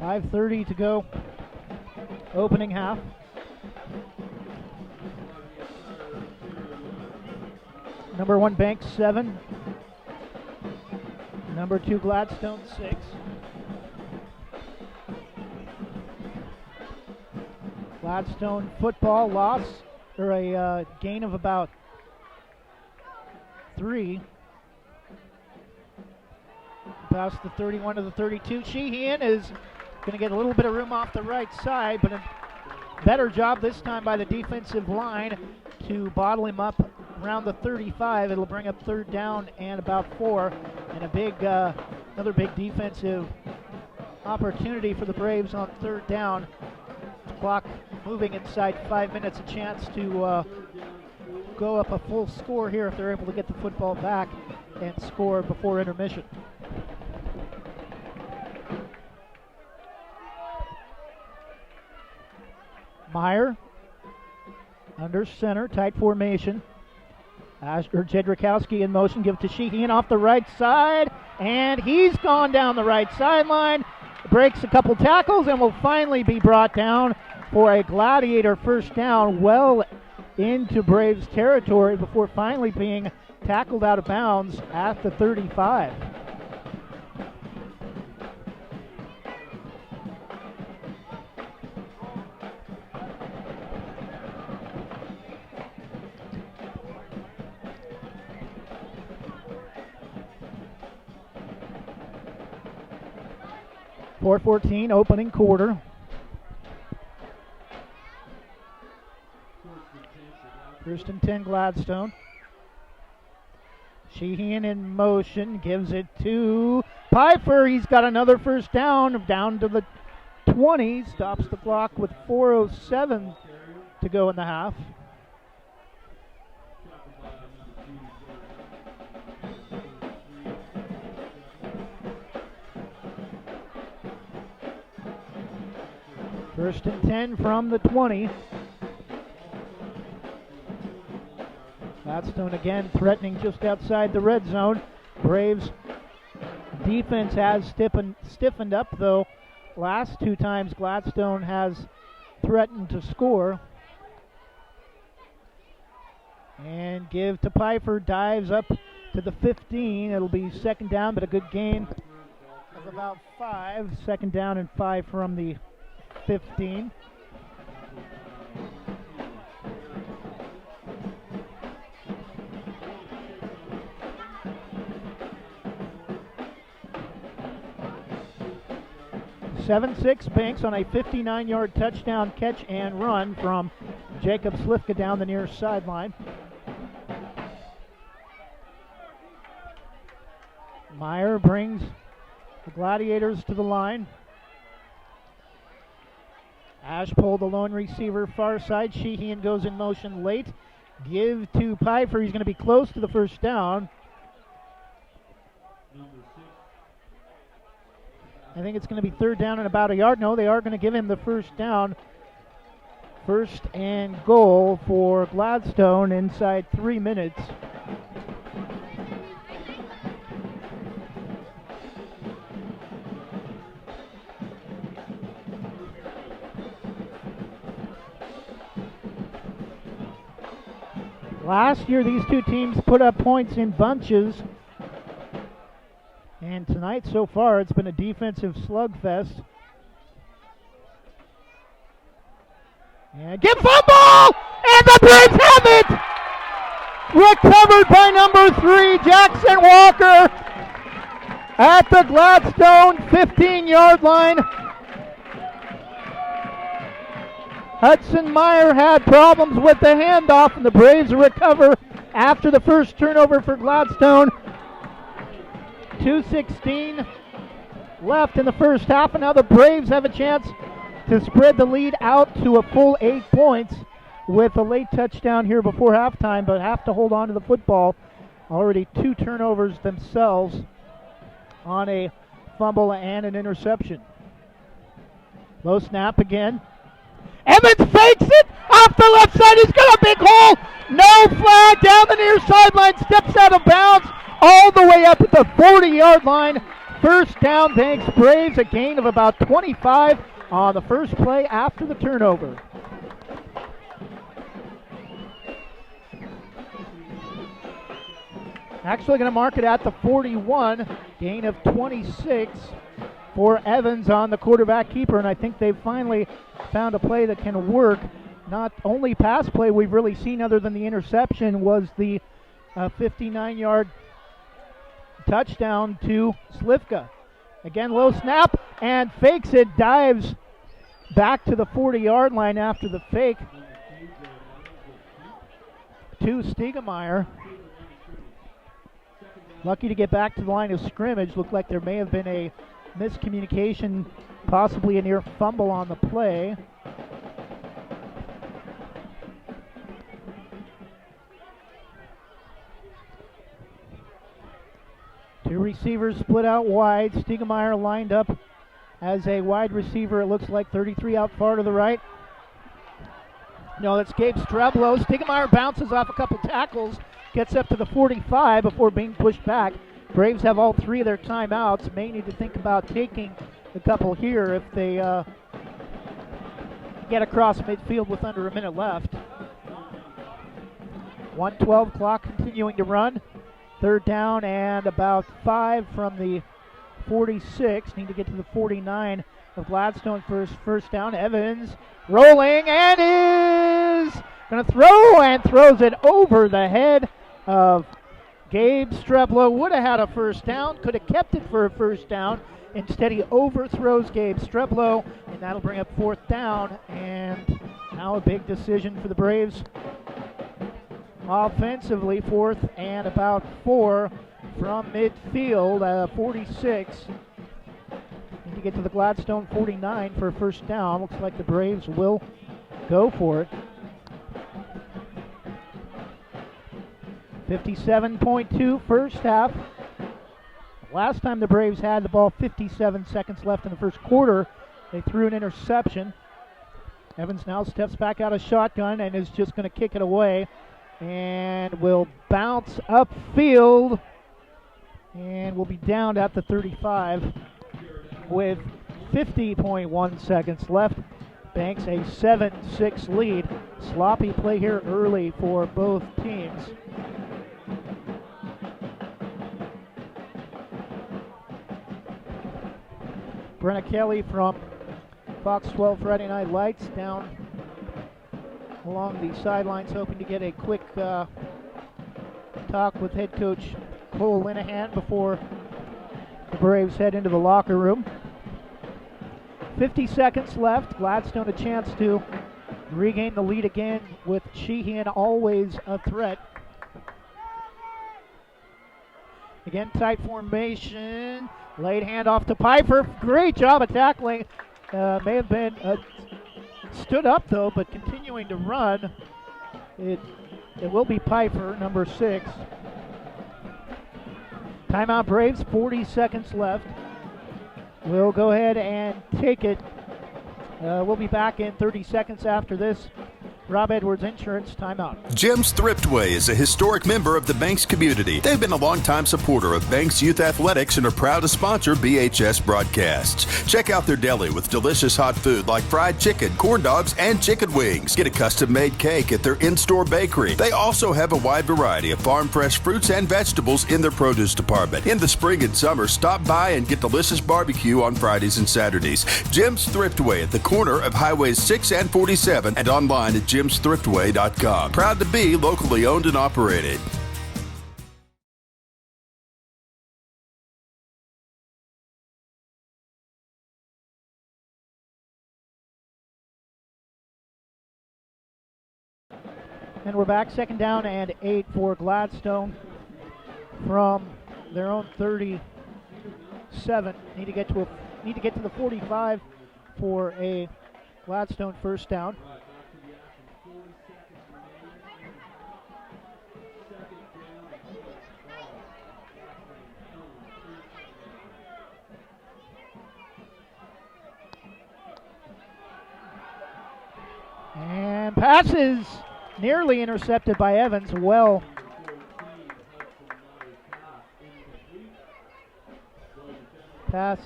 .5:30 to go, opening half. Number 1 Banks 7, number 2 Gladstone 6. Gladstone football loss, or a gain of about 3. Past the 31 to the 32. Sheehan is going to get a little bit of room off the right side, but a better job this time by the defensive line to bottle him up around the 35. It'll bring up third down and about 4, and a big Another big defensive opportunity for the Braves on third down. Clock moving inside 5 minutes, a chance to go up a full score here if they're able to get the football back and score before intermission. Meyer under center, tight formation. Jedrzejkowski in motion, give it to Sheehan off the right side, and he's gone down the right sideline, breaks a couple tackles, and will finally be brought down for a Gladiator first down well into Braves territory before finally being tackled out of bounds at the 35. .414 opening quarter. First and 10 Gladstone. Sheehan in motion, gives it to Pfeiffer. He's got another first down to the 20. Stops the clock with 4:07 to go in the half. First and 10 from the 20. Gladstone again threatening just outside the red zone. Braves defense has stiffened up, though. Last two times Gladstone has threatened to score. And give to Pfeiffer, dives up to the 15. It'll be second down, but a good gain of about 5. Second down and 5 from the 15. Seven-six Banks on a 59-yard touchdown catch and run from Jacob Slifka down the near sideline. Meyer brings the Gladiators to the line. Ashpole, the lone receiver, far side. Sheehan goes in motion late. Give to Pfeiffer. He's going to be close to the first down. I think it's going to be third down and about a yard. No, they are going to give him the first down. First and goal for Gladstone inside 3 minutes. Last year, these two teams put up points in bunches. And tonight, so far, it's been a defensive slugfest. And give fumble! And the Braves have it! Recovered by number 3, Jackson Walker, at the Gladstone 15-yard line. Hudson Meyer had problems with the handoff, and the Braves recover after the first turnover for Gladstone. 2:16 left in the first half, and now the Braves have a chance to spread the lead out to a full 8 points with a late touchdown here before halftime, but have to hold on to the football. Already 2 turnovers themselves on a fumble and an interception. Low snap again. Evans fakes it off the left side. He's got a big hole. No flag down the near sideline. Steps out of bounds all the way up at the 40-yard line. First down, thanks Braves. A gain of about 25 on the first play after the turnover. Actually going to mark it at the 41. Gain of 26 for Evans on the quarterback keeper, and I think they've finally found a play that can work. Not only pass play we've really seen other than the interception was the 59-yard touchdown to Slifka. Again, low snap and fakes it, dives back to the 40-yard line after the fake to Stiegemeyer. lucky to get back to the line of scrimmage. Looked like there may have been a miscommunication, possibly a near fumble on the play. Two receivers split out wide. Stiegemeyer lined up as a wide receiver. It looks like 33 out far to the right. No, that's Gabe Streblo. Stiegemeyer bounces off a couple tackles, gets up to the 45 before being pushed back. Braves have all three of their timeouts. May need to think about taking a couple here if they get across midfield with under a minute left. 1:12 clock continuing to run. Third down and about 5 from the 46. Need to get to the 49 of Gladstone for his first down. Evans rolling and is going to throw and throws it over the head of Gabe Streblo. Would have had a first down, could have kept it for a first down. Instead, he overthrows Gabe Streblo, and that'll bring up fourth down. And now a big decision for the Braves. Offensively, fourth and about 4 from midfield, 46. Need to get to the Gladstone 49 for a first down. Looks like the Braves will go for it. 57.2 first half. Last time the Braves had the ball, 57 seconds left in the first quarter, they threw an interception. Evans now steps back out of shotgun and is just going to kick it away and will bounce upfield and will be downed at the 35 with 50.1 seconds left. Banks a 7-6 lead. Sloppy play here early for both teams. Brenna Kelly from Fox 12 Friday Night Lights down along the sidelines, hoping to get a quick talk with head coach Cole Linehan before the Braves head into the locker room. 50 seconds left. Gladstone a chance to regain the lead again with Sheehan always a threat. Again, tight formation. Late hand off to Piper. Great job of tackling. May have been stood up though, but continuing to run. It will be Piper, number 6. Timeout Braves, 40 seconds left. We'll go ahead and take it. We'll be back in 30 seconds after this. Rob Edwards Insurance timeout. Jim's Thriftway is a historic member of the Banks community. They've been a longtime supporter of Banks Youth Athletics and are proud to sponsor BHS broadcasts. Check out their deli with delicious hot food like fried chicken, corn dogs, and chicken wings. Get a custom-made cake at their in-store bakery. They also have a wide variety of farm-fresh fruits and vegetables in their produce department. In the spring and summer, stop by and get delicious barbecue on Fridays and Saturdays. Jim's Thriftway at the corner of Highways 6 and 47 and online at jimsthriftway.com. Proud to be locally owned and operated. And we're back, second down and 8 for Gladstone from their own 37. Need to get to the 45 for a Gladstone first down. And passes nearly intercepted by Evans. Well, pass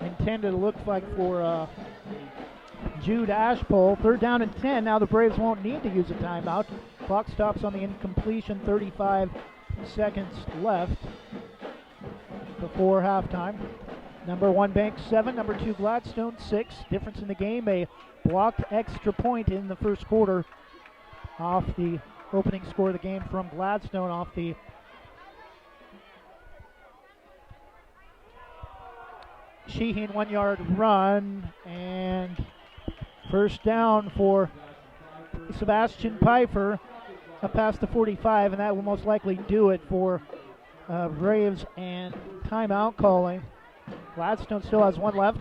intended to look like for Jude Ashpole. Third down and 10. Now the Braves won't need to use a timeout. Clock stops on the incompletion. 35 seconds left before halftime. Number 1 Banks 7, number 2 Gladstone 6. Difference in the game, a blocked extra point in the first quarter off the opening score of the game from Gladstone off the Sheehan 1-yard run, and first down for Sebastian Piper. up past the 45, and that will most likely do it for Braves and timeout calling. Gladstone still has one left,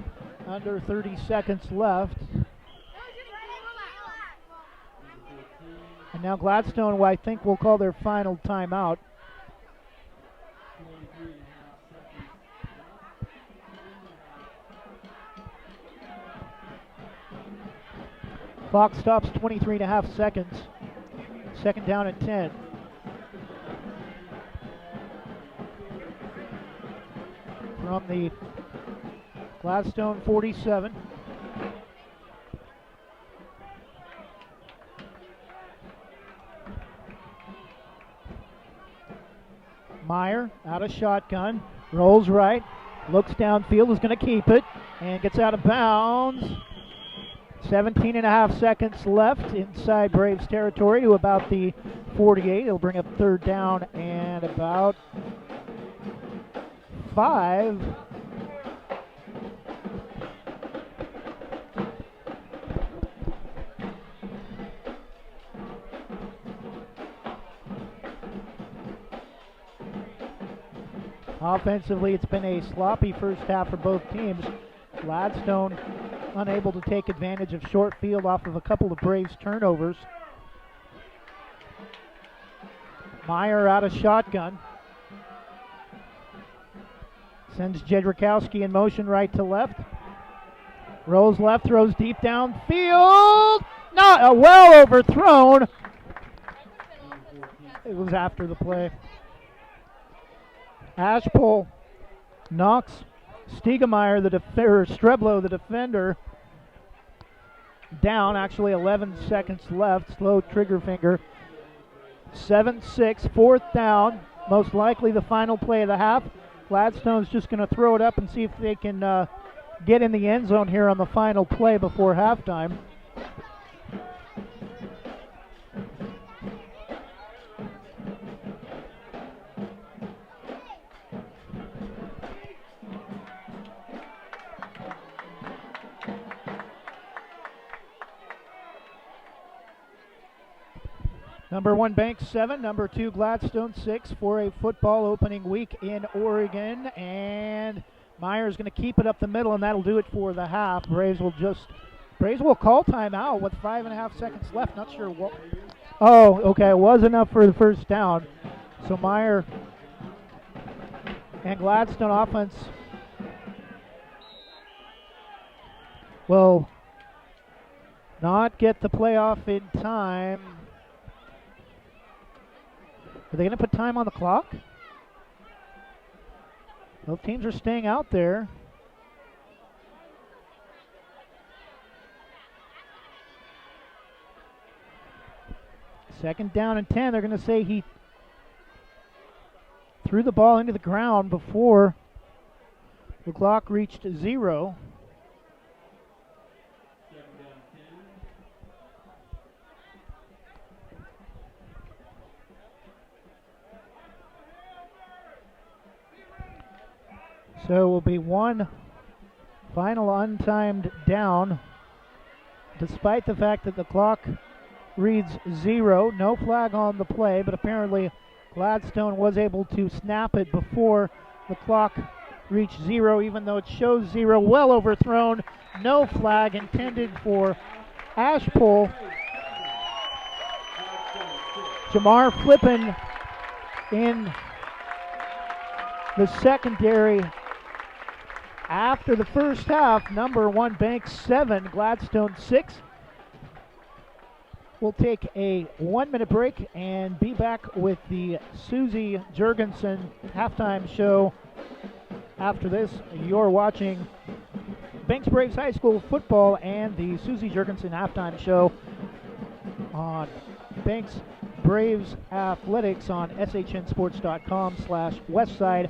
under 30 seconds left. And now Gladstone, who I think will call their final timeout. Clock stops 23.5 seconds. Second down at 10. From the Gladstone 47. Meyer out of shotgun, rolls right, looks downfield, is going to keep it, and gets out of bounds. 17.5 seconds left inside Braves territory to about the 48. It'll bring up third down and about 5. Offensively, it's been a sloppy first half for both teams. Gladstone unable to take advantage of short field off of a couple of Braves turnovers. Meyer out of shotgun. Sends Jedrzejkowski in motion right to left. Rolls left, throws deep downfield. Not well overthrown. It was after the play. Ashpole knocks Stiegemeyer, Streblo, the defender, down. Actually, 11 seconds left. Slow trigger finger. 7-6, fourth down. Most likely the final play of the half. Gladstone's just going to throw it up and see if they can get in the end zone here on the final play before halftime. Number 1 Banks 7, number 2 Gladstone 6 for a football opening week in Oregon. And Meyer's going to keep it up the middle, and that'll do it for the half. Braves will call timeout with 5.5 seconds left. Not sure what. Oh, okay, it was enough for the first down. So Meyer and Gladstone offense will not get the playoff in time. Are they going to put time on the clock? Both teams are staying out there. Second down and 10. They're going to say he threw the ball into the ground before the clock reached 0. So it will be one final untimed down, despite the fact that the clock reads 0. No flag on the play, but apparently Gladstone was able to snap it before the clock reached 0, even though it shows 0. Well overthrown. No flag intended for Ashpole. Jamar Flippin in the secondary. After the first half, number 1 Banks 7, Gladstone 6. We'll take a 1-minute break and be back with the Susie Jurgensen halftime show. After this, you're watching Banks Braves High School football and the Susie Jurgensen halftime show on Banks Braves Athletics on shnsports.com/Westside,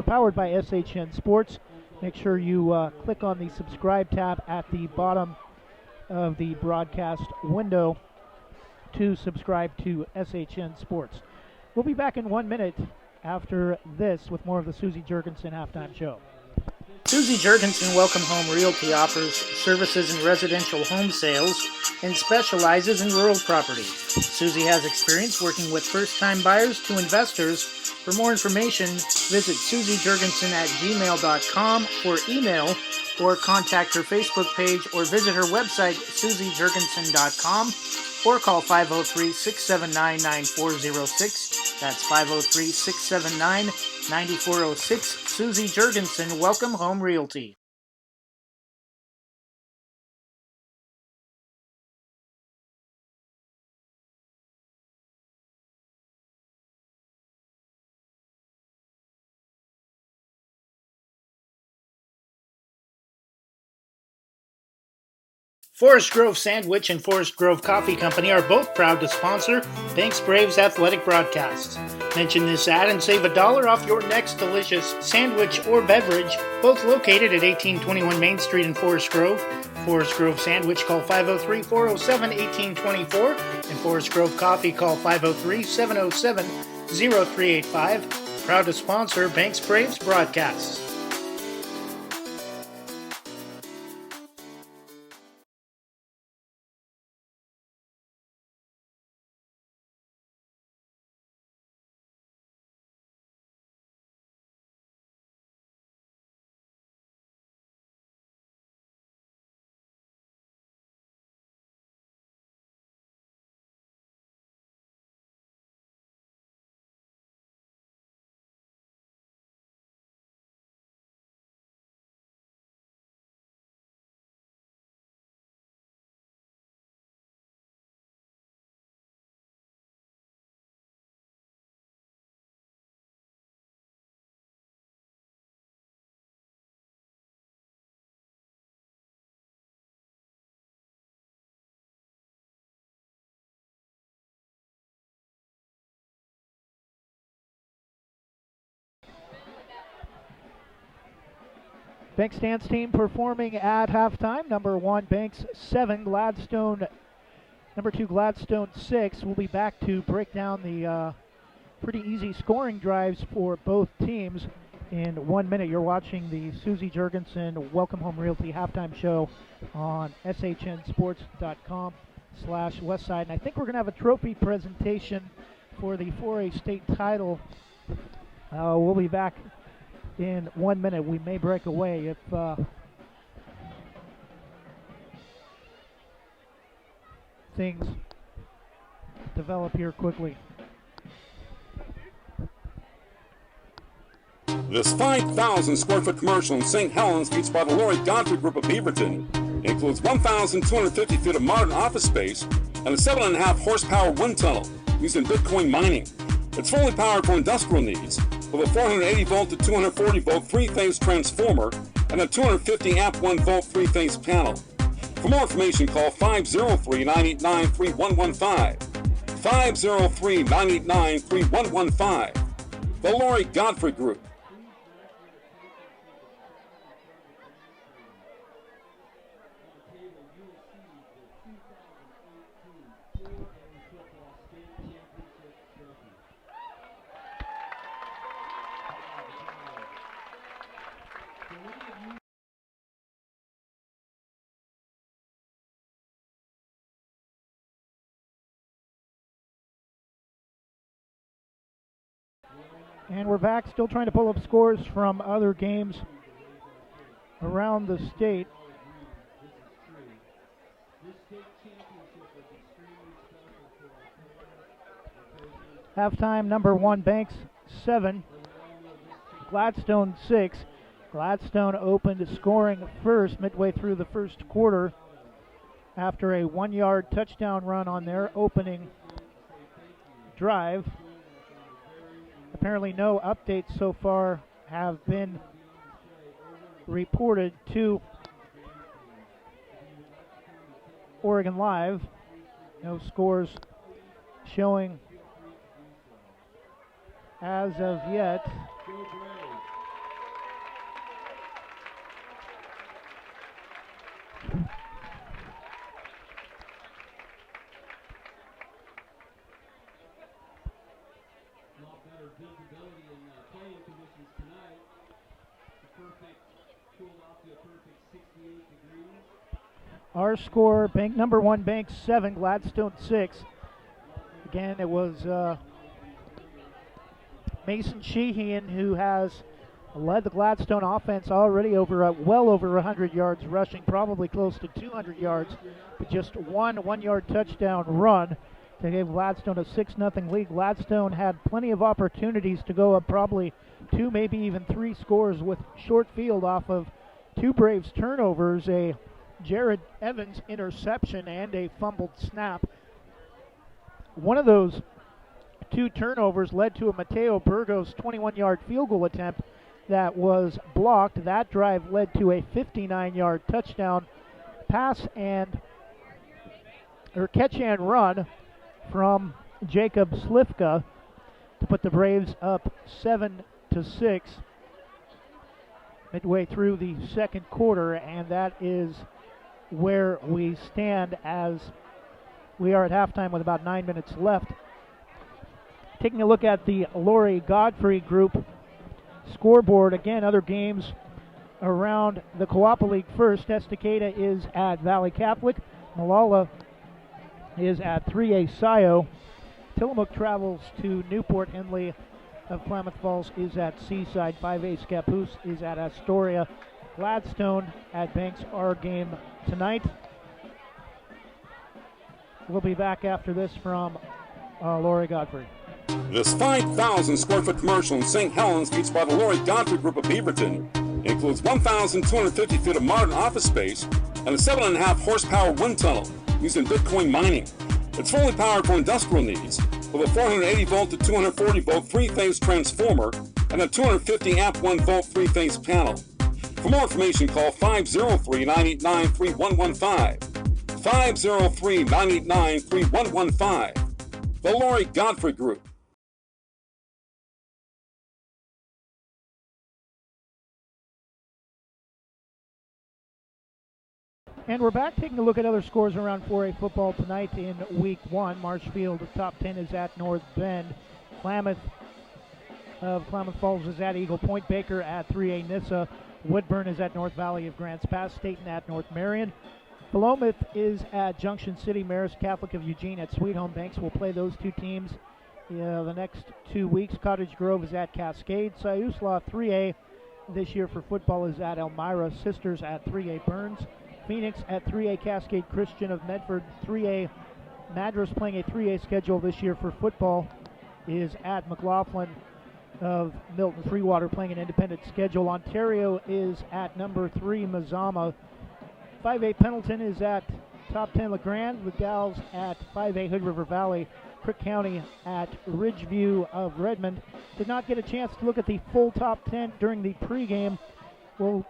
powered by SHN Sports. Make sure you click on the subscribe tab at the bottom of the broadcast window to subscribe to SHN Sports. We'll be back in 1 minute after this with more of the Susie Jurgensen halftime show. Susie Jurgensen Welcome Home Realty offers services in residential home sales and specializes in rural property. Susie has experience working with first-time buyers to investors. For more information, visit susiejurgensen@gmail.com or email or contact her Facebook page or visit her website, susiejurgensen.com, or call 503-679-9406. That's 503-679-9406. Susie Jurgensen, Welcome Home Realty. Forest Grove Sandwich and Forest Grove Coffee Company are both proud to sponsor Banks Braves athletic broadcasts. Mention this ad and save $1 off your next delicious sandwich or beverage, both located at 1821 Main Street in Forest Grove. Forest Grove Sandwich, call 503-407-1824, and Forest Grove Coffee, call 503-707-0385. Proud to sponsor Banks Braves broadcasts. Banks dance team performing at halftime. Number 1, Banks 7, Gladstone. Number 2, Gladstone 6. We'll be back to break down the pretty easy scoring drives for both teams in 1 minute. You're watching the Susie Jurgensen Welcome Home Realty halftime show on shnsports.com/Westside. And I think we're going to have a trophy presentation for the 4A state title. We'll be back in 1 minute. We may break away if things develop here quickly. This 5,000 square foot commercial in St. Helens, leased by the Lori Godfrey Group of Beaverton, includes 1,250 feet of modern office space and a 7.5 horsepower wind tunnel used in Bitcoin mining. It's fully powered for industrial needs with a 480 volt to 240 volt three-phase transformer and a 250 amp 1 volt three-phase panel. For more information, call 503-989-3115. 503-989-3115. The Lori Godfrey Group. And we're back, still trying to pull up scores from other games around the state. Halftime, number 1, Banks 7, Gladstone 6. Gladstone opened scoring first midway through the first quarter after a 1-yard touchdown run on their opening drive. Apparently no updates so far have been reported to Oregon Live. No scores showing as of yet. Our score, number 1, Banks 7, Gladstone 6. Again, it was Mason Sheehan who has led the Gladstone offense already well over 100 yards rushing, probably close to 200 yards, but just one-yard touchdown run to give Gladstone a 6-0 lead. Gladstone had plenty of opportunities to go up probably 2, maybe even 3 scores with short field off of 2 Braves turnovers, a Jared Evans interception, and a fumbled snap. One of those 2 turnovers led to a Mateo Burgos 21-yard field goal attempt that was blocked. That drive led to a 59-yard touchdown pass catch and run from Jacob Slifka to put the Braves up 7-6 midway through the second quarter, and that is where we stand as we are at halftime with about 9 minutes left. Taking a look at the Laurie Godfrey group scoreboard, again, other games around the Coapa League first. Estacada is at Valley Catholic. Malala is at 3A Scio. Tillamook travels to Newport. Henley of Klamath Falls is at Seaside. 5A Scappoose is at Astoria. Gladstone at Banks. Our game tonight. We'll be back after this from Laurie Godfrey. This 5,000 square foot commercial in St. Helens, featured by the Laurie Godfrey Group of Beaverton, includes 1,250 feet of modern office space and a 7.5 horsepower wind tunnel used in Bitcoin mining. It's fully powered for industrial needs with a 480 volt to 240 volt 3-phase transformer and a 250 amp 1 volt 3-phase panel. For more information, call 503-989-3115. 503-989-3115. The Laurie Godfrey Group. And we're back taking a look at other scores around 4A football tonight in Week 1. Marshfield, the top 10, is at North Bend. Klamath of Klamath Falls is at Eagle Point. Baker at 3A Nissa. Woodburn is at North Valley of Grants Pass. Staten at North Marion. Philomath is at Junction City. Marist Catholic of Eugene at Sweet Home. Banks will play those 2 teams the next 2 weeks. Cottage Grove is at Cascade. Siuslaw 3A this year for football is at Elmira. Sisters at 3A Burns. Phoenix at 3A Cascade Christian of Medford. 3A Madras playing a 3A schedule this year for football is at McLaughlin of Milton. Freewater playing an independent schedule. Ontario is at number 3 Mazama. 5A Pendleton is at top 10 LeGrand. The Gals at 5A Hood River Valley. Crick County at Ridgeview of Redmond. Did not get a chance to look at the full top 10 during the pregame. We'll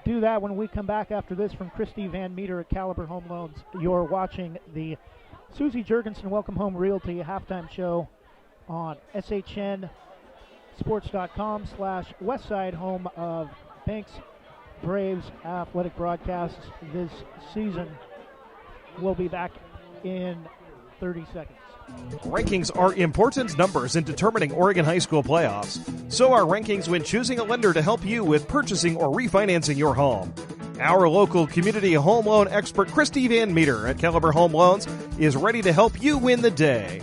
do that when we come back after this from Christy Van Meter at Caliber Home Loans. You're watching the Susie Jurgensen Welcome Home Realty halftime show on SHNSports.com/Westside, home of Banks Braves athletic broadcasts this season. We'll be back in 30 seconds. Rankings are important numbers in determining Oregon high school playoffs. So are rankings when choosing a lender to help you with purchasing or refinancing your home. Our local community home loan expert, Christy Van Meter at Caliber Home Loans, is ready to help you win the day.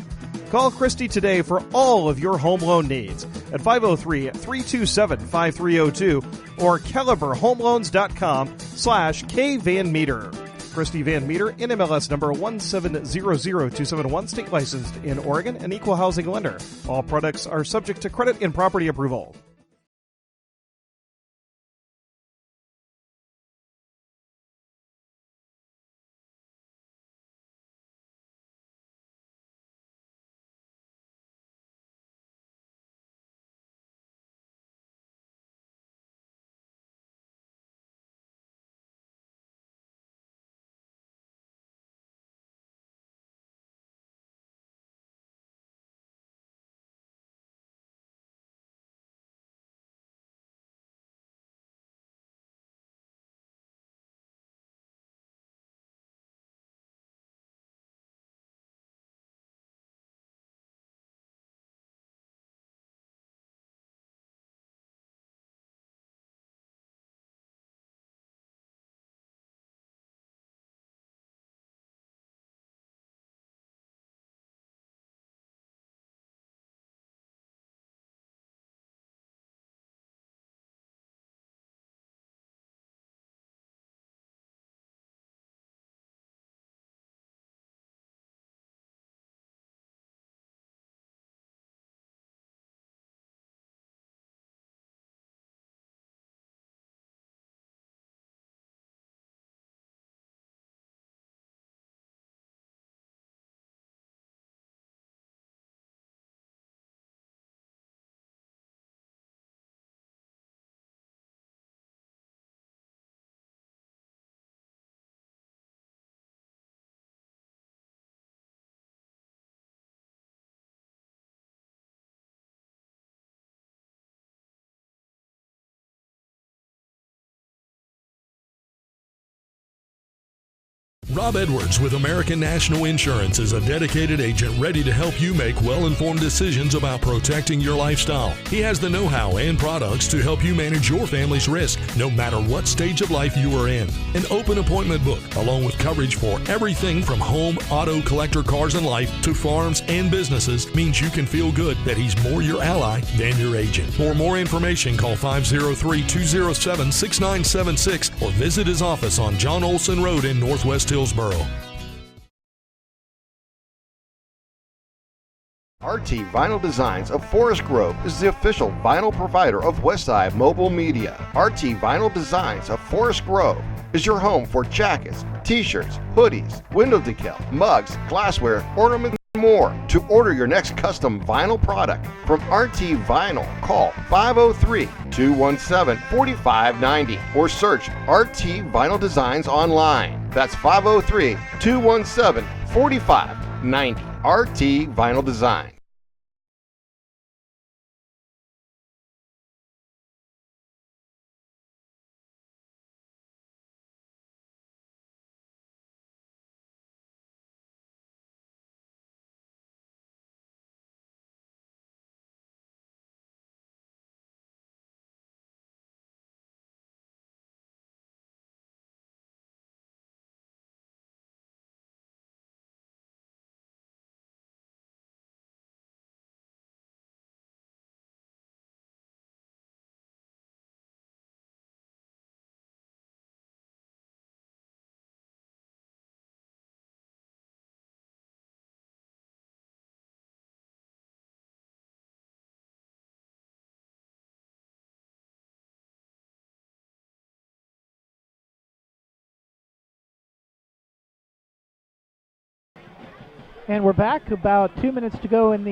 Call Christy today for all of your home loan needs at 503-327-5302 or caliberhomeloans.com/kvanmeter. Christy Van Meter, NMLS number 1700271, state licensed in Oregon, an equal housing lender. All products are subject to credit and property approval. Rob Edwards with American National Insurance is a dedicated agent ready to help you make well-informed decisions about protecting your lifestyle. He has the know-how and products to help you manage your family's risk, no matter what stage of life you are in. An open appointment book, along with coverage for everything from home, auto, collector cars and life to farms and businesses, means you can feel good that he's more your ally than your agent. For more information, call 503-207-6976 or visit his office on John Olson Road in Northwest Hillsboro. RT Vinyl Designs of Forest Grove is the official vinyl provider of Westside Mobile Media. RT Vinyl Designs of Forest Grove is your home for jackets, t-shirts, hoodies, window decal, mugs, glassware, ornaments, and more. To order your next custom vinyl product from RT Vinyl, call 503-217-4590 or search RT Vinyl Designs online. That's 503-217-4590. RT Vinyl Design. And we're back. About 2 minutes to go in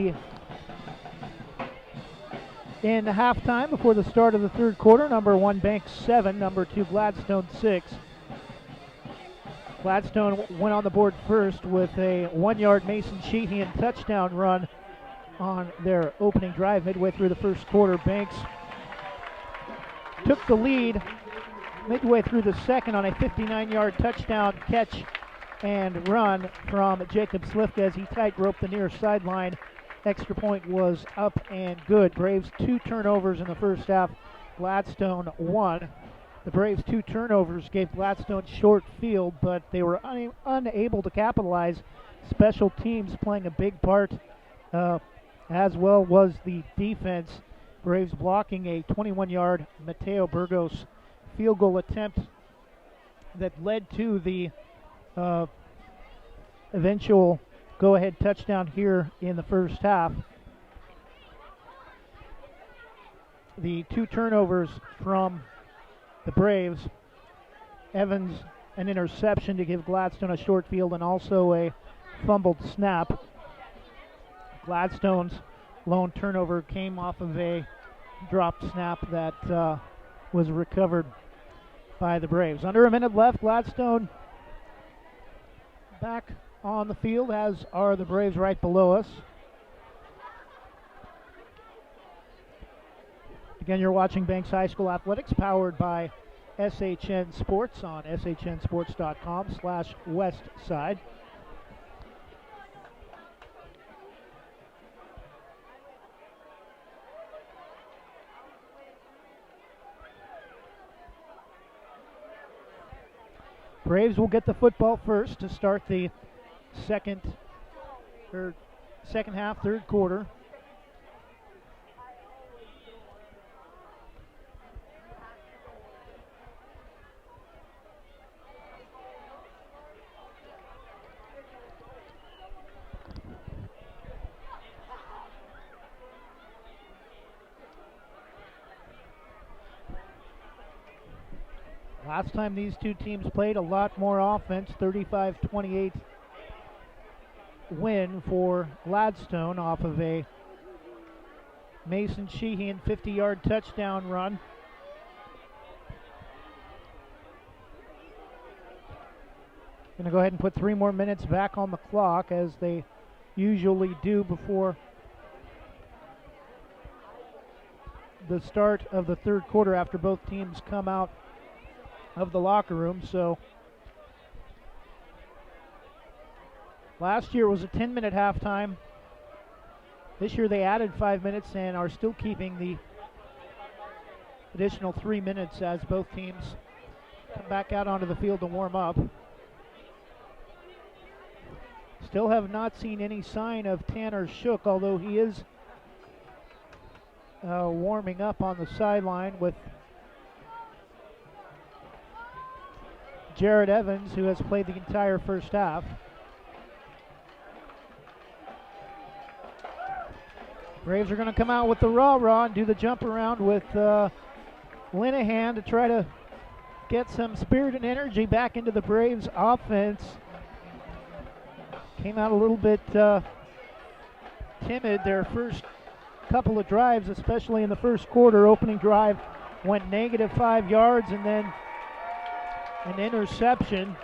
halftime before the start of the third quarter. Number 1 Banks 7, number 2 Gladstone 6. Gladstone went on the board first with a 1-yard Mason Sheehan touchdown run on their opening drive midway through the first quarter. Banks took the lead midway through the second on a 59-yard touchdown catch and run from Jacob Slifka as he tight-roped the near sideline. Extra point was up and good. Braves 2 turnovers in the first half, Gladstone 1. The Braves 2 turnovers gave Gladstone short field, but they were unable to capitalize. Special teams playing a big part, as well was the defense. Braves blocking a 21-yard Mateo Burgos field goal attempt that led to the eventual go-ahead touchdown here in the first half. The 2 turnovers from the Braves. Evans, an interception to give Gladstone a short field and also a fumbled snap. Gladstone's lone turnover came off of a dropped snap that was recovered by the Braves. Under a minute left, Gladstone back on the field, as are the Braves right below us. Again, you're watching Banks High School Athletics, powered by SHN Sports on shnsports.com/Westside. Braves will get the football first to start the second half, third quarter. Last time these two teams played, a lot more offense, 35-28 win for Gladstone off of a Mason Sheehan 50-yard touchdown run. Going to go ahead and put 3 more minutes back on the clock, as they usually do before the start of the third quarter after both teams come out of the locker room. So Last year was a 10-minute halftime. This year they added 5 minutes and are still keeping the additional 3 minutes as both teams come back out onto the field to warm up. Still have not seen any sign of Tanner Shook, although he is warming up on the sideline with Jared Evans, who has played the entire first half. Braves are going to come out with the rah-rah and do the jump around with Linehan to try to get some spirit and energy back into the Braves offense. Came out a little bit timid their first couple of drives, especially in the first quarter. Opening drive went -5 yards and then an interception.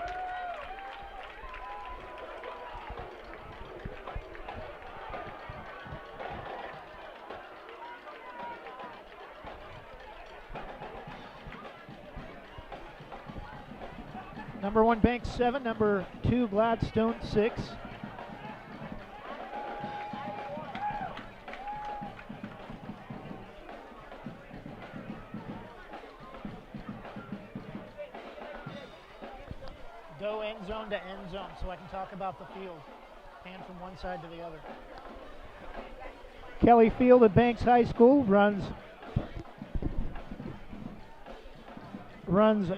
Number 1 Banks 7, number 2 Gladstone 6. Go end zone to end zone so I can talk about the field. Pan from one side to the other. Kelly Field at Banks High School runs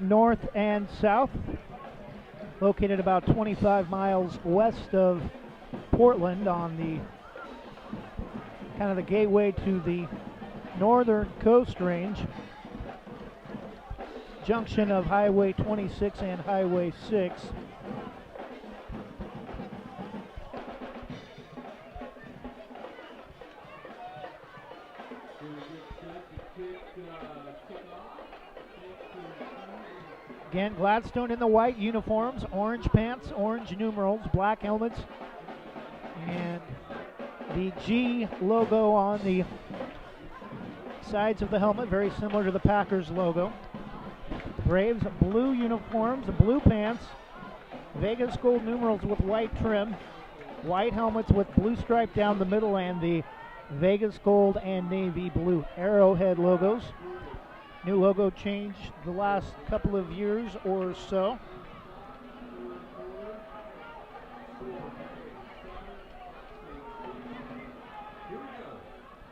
north and south. Located about 25 miles west of Portland on the kind of the gateway to the northern Coast Range. Junction of Highway 26 and Highway 6. Again, Gladstone in the white uniforms, orange pants, orange numerals, black helmets, and the G logo on the sides of the helmet, very similar to the Packers logo. Braves, blue uniforms, blue pants, Vegas gold numerals with white trim, white helmets with blue stripe down the middle, and the Vegas gold and navy blue arrowhead logos. New logo change the last couple of years or so.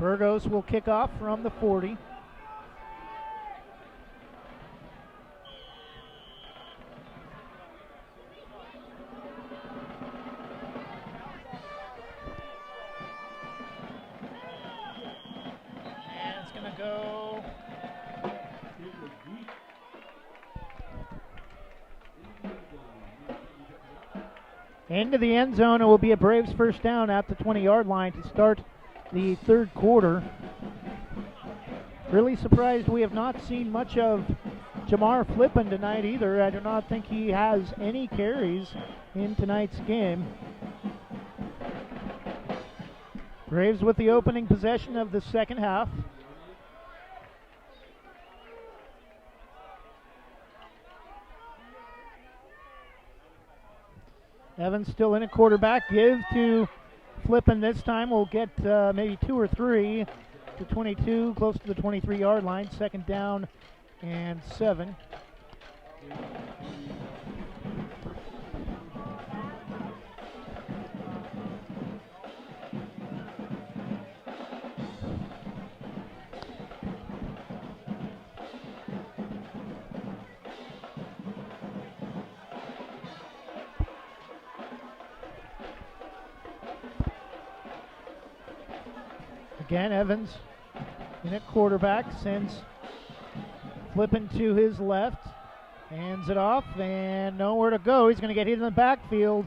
Burgos will kick off from the 40. And it's going to go into the end zone. It will be a Braves first down at the 20-yard line to start the third quarter. Really surprised we have not seen much of Jamar Flippin tonight either. I do not think he has any carries in tonight's game. Braves with the opening possession of the second half. Evans still in a quarterback. Give to Flippin this time. We'll get maybe 2 or 3 to 22, close to the 23-yard line. Second down and 7. Again, Evans in at quarterback, sends Flippin to his left, hands it off, and nowhere to go. He's going to get hit in the backfield,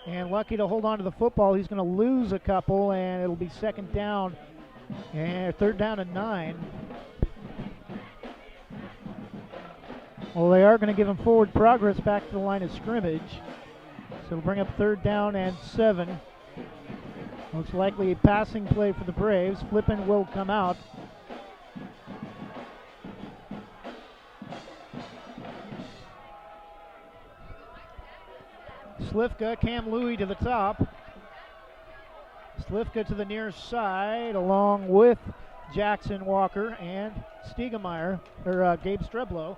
and lucky to hold on to the football. He's going to lose a couple, and it'll be second down, and third down and 9. Well, they are going to give him forward progress back to the line of scrimmage, so it'll bring up third down and 7. Most likely a passing play for the Braves. Flippin will come out. Slifka, Cam Louie to the top. Slifka to the near side, along with Jackson Walker and Stiegemeyer, or Gabe Streblow.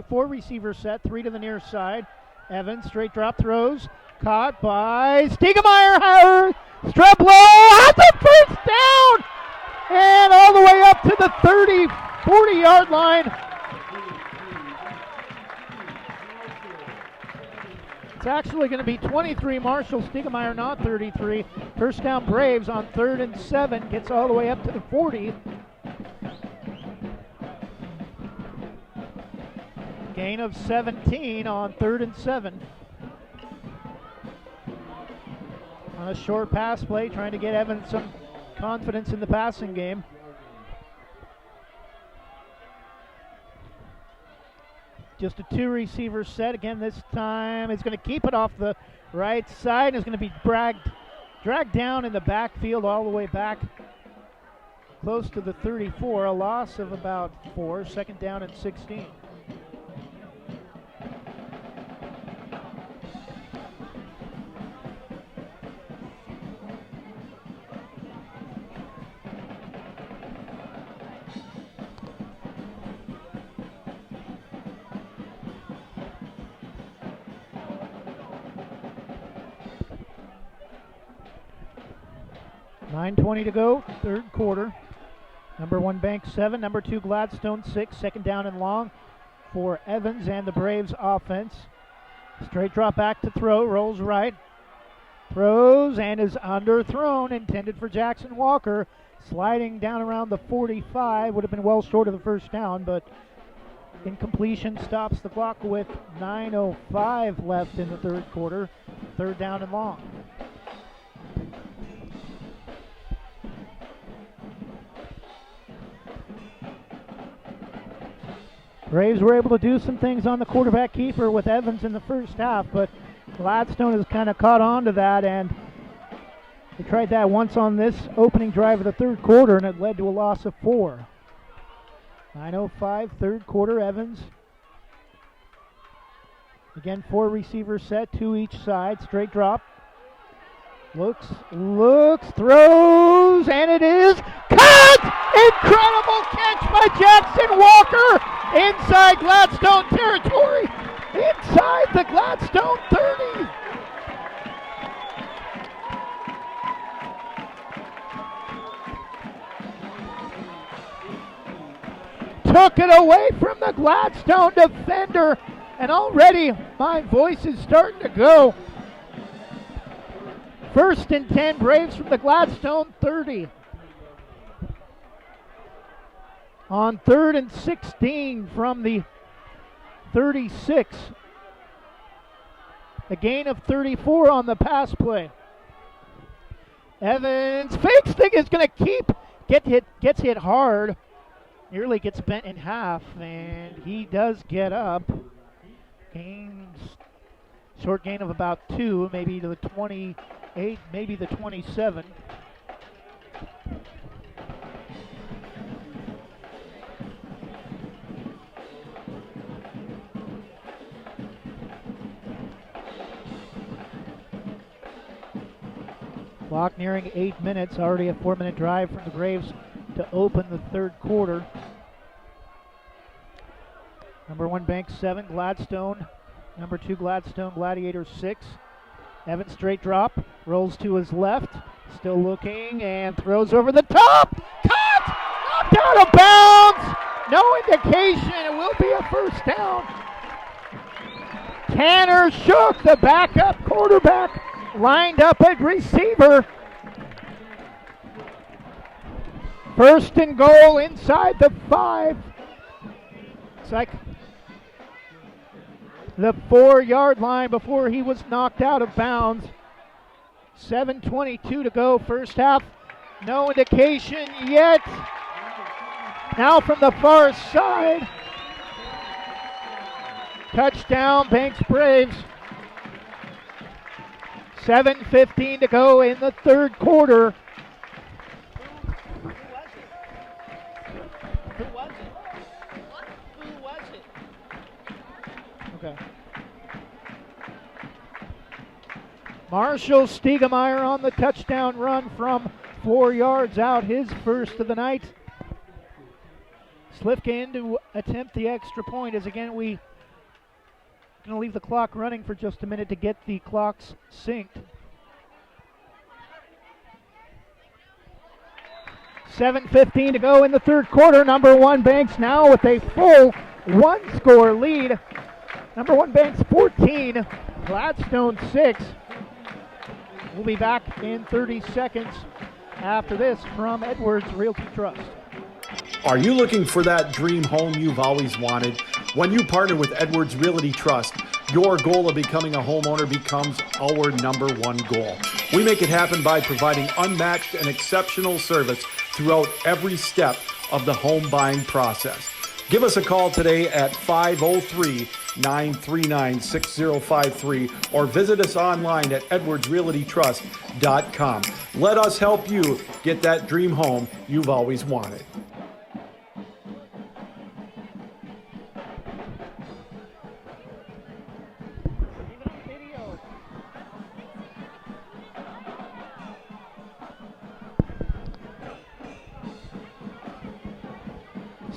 4 receiver set, 3 to the near side. Evans, straight drop throws, caught by Stiegemeyer. Streblow has the first down! And all the way up to the 30, 40-yard line. It's actually going to be 23 Marshall, Stiegemeyer not 33. First down Braves on 3rd and 7. Gets all the way up to the 40. Gain of 17 on 3rd and 7. On a short pass play, trying to get Evans some confidence in the passing game. Just a 2 receiver set. Again, this time it's going to keep it off the right side. It's going to be dragged down in the backfield all the way back close to the 34. A loss of about 4. Second down at 16. .9:20 to go, 3rd quarter. Number 1 Banks 7, number 2 Gladstone 6. Second down and long for Evans and the Braves offense. Straight drop back to throw, rolls right. Throws and is underthrown, intended for Jackson Walker. Sliding down around the 45, would have been well short of the first down, but incompletion stops the clock with 9:05 left in the 3rd quarter. 3rd down and long. Braves were able to do some things on the quarterback keeper with Evans in the first half, but Gladstone has kind of caught on to that, and they tried that once on this opening drive of the 3rd quarter, and it led to a loss of 4. 9:05, 3rd quarter, Evans. Again, 4 receivers set, 2 each side, straight drop. Looks, throws, and it is caught! Incredible catch by Jackson Walker inside Gladstone territory, inside the Gladstone 30. Took it away from the Gladstone defender, and already my voice is starting to go. 1st and 10, Braves from the Gladstone 30. On 3rd and 16 from the 36. A gain of 34 on the pass play. Evans fakes thing is going to gets hit hard. Nearly gets bent in half, and he does get up. Short gain of about 2, maybe to the 28, maybe the 27. Clock nearing 8 minutes, already a 4-minute drive from the Braves to open the 3rd quarter. Number 1 Banks 7, Gladstone. Number 2 Gladstone Gladiators 6. Evans straight drop, rolls to his left, still looking, and throws over the top. Caught! Knocked out of bounds! No indication, it will be a first down. Tanner Shook, the backup quarterback, lined up at receiver. 1st and goal inside the 5. It's like the 4-yard line before he was knocked out of bounds. 7:22 to go, first half. No indication yet. Now from the far side. Touchdown, Banks Braves. 7:15 to go in the 3rd quarter. Who was it? Okay. Marshall Stiegemeyer on the touchdown run from 4 yards out, his first of the night. Slifka in to attempt the extra point as again we going to leave the clock running for just a minute to get the clocks synced. 7:15 to go in the third quarter. Number 1 Banks now with a full 1-score lead. Number 1 Banks 14, Gladstone 6. We'll be back in 30 seconds after this from Edwards Realty Trust. Are you looking for that dream home you've always wanted? When you partner with Edwards Realty Trust, your goal of becoming a homeowner becomes our number 1 goal. We make it happen by providing unmatched and exceptional service throughout every step of the home buying process. Give us a call today at 503-939-6053 or visit us online at edwardsrealtytrust.com. Let us help you get that dream home you've always wanted.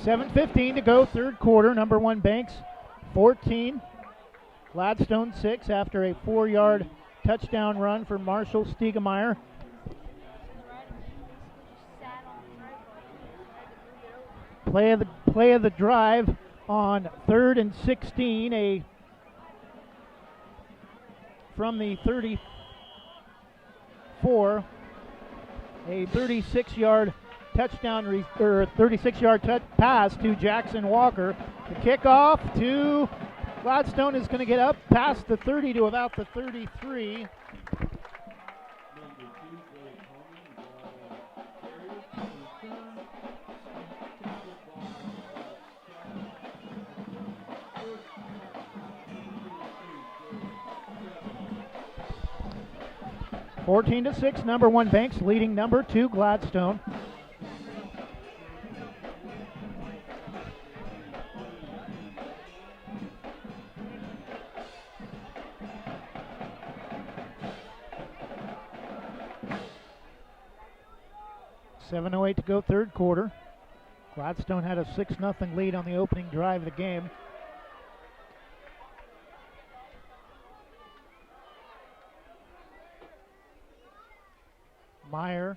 $7:15 to go, third quarter. Number 1 Banks 14, Gladstone 6 after a 4-yard touchdown run for Marshall Stiegemeyer. Play of the drive on 3rd and 16, from the 34, a 36-yard touchdown or 36-yard pass to Jackson Walker. The kickoff to Gladstone is going to get up past the 30 to about the 33. (14-6), number 1 Banks leading number 2 Gladstone. $7:08 to go, third quarter. Gladstone had a 6-0 lead on the opening drive of the game. Meyer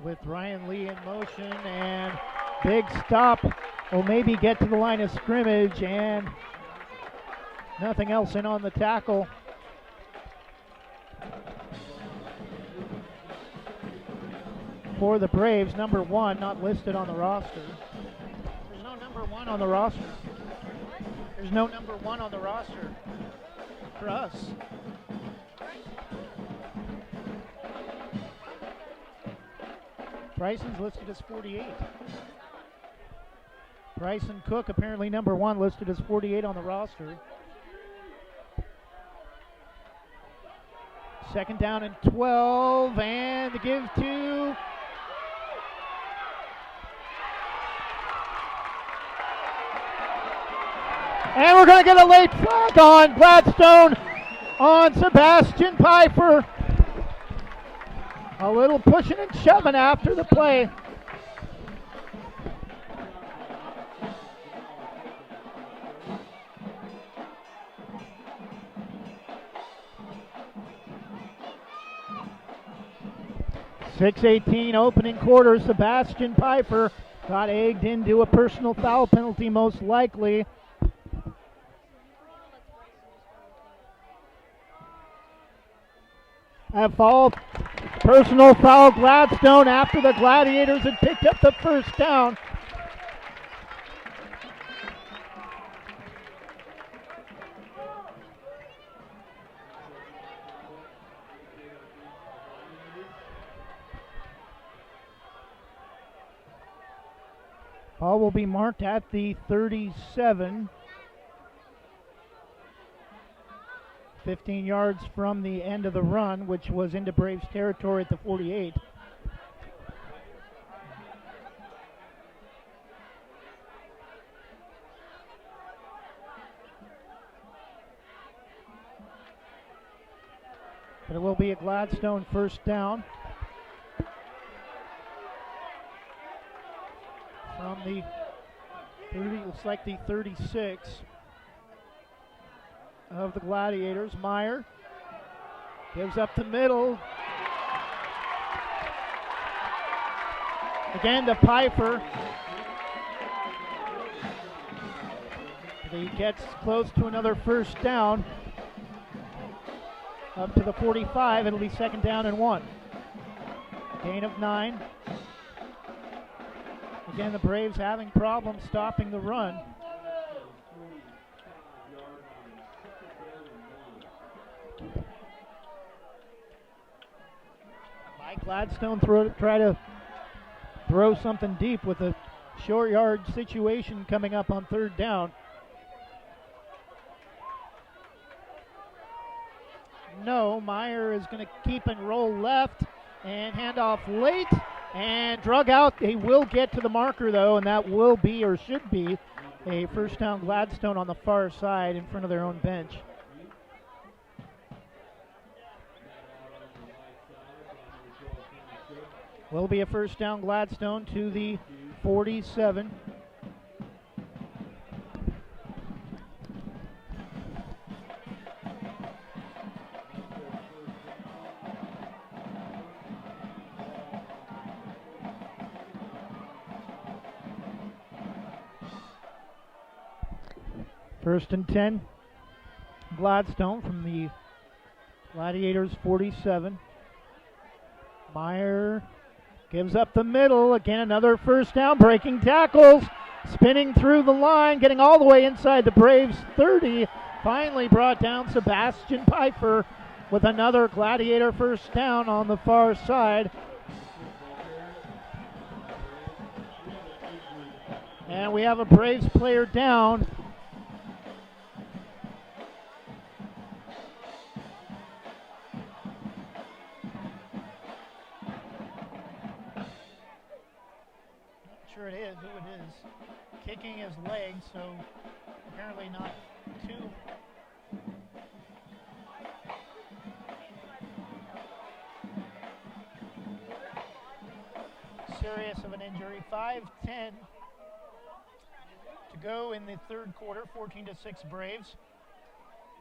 with Ryan Lee in motion, and big stop will maybe get to the line of scrimmage, and nothing else in on the tackle. For the Braves, number 1 not listed on the roster. There's no number 1 on the roster. There's no number 1 on the roster for us. Bryson's listed as 48. Bryson Cook, apparently number 1, listed as 48 on the roster. 2nd down and 12, and the give to and we're going to get a late flag on Gladstone on Sebastian Pfeiffer. A little pushing and shoving after the play. .6:18 opening quarter. Sebastian Pfeiffer got egged into a personal foul penalty, most likely. A personal foul Gladstone after the Gladiators had picked up the first down. Ball will be marked at the 37. 15 yards from the end of the run, which was into Braves territory at the 48. It will be a Gladstone first down from the 30, looks like the 36 of the Gladiators. Meyer gives up the middle. Again to Piper. He gets close to another first down. Up to the 45, it'll be second down and 1. Gain of 9. Again, the Braves having problems stopping the run. Mike Gladstone try to throw something deep with a short yard situation coming up on third down. No, Meyer is going to keep and roll left and hand off late and drug out. He will get to the marker though, and that will be or should be a first down Gladstone on the far side in front of their own bench. Will be a first down Gladstone to the 47. First and 10, Gladstone from the Gladiators 47. Meyer gives up the middle. Again, another first down, breaking tackles, spinning through the line, getting all the way inside the Braves 30. Finally brought down Sebastian Piper with another Gladiator first down on the far side. And we have a Braves player down. It is who it is, kicking his leg, so apparently not too serious of an injury. 5:10 to go in the third quarter. 14-6 Braves.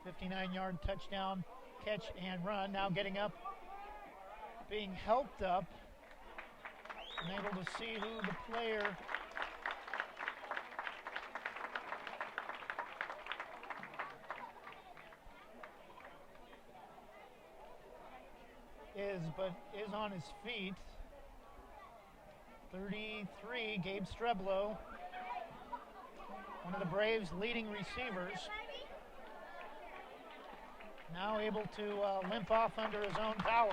59-yard touchdown catch and run. Now getting up, being helped up. Unable to see who the player is, but is on his feet. 33, Gabe Streblo, one of the Braves' leading receivers. Now able to limp off under his own power.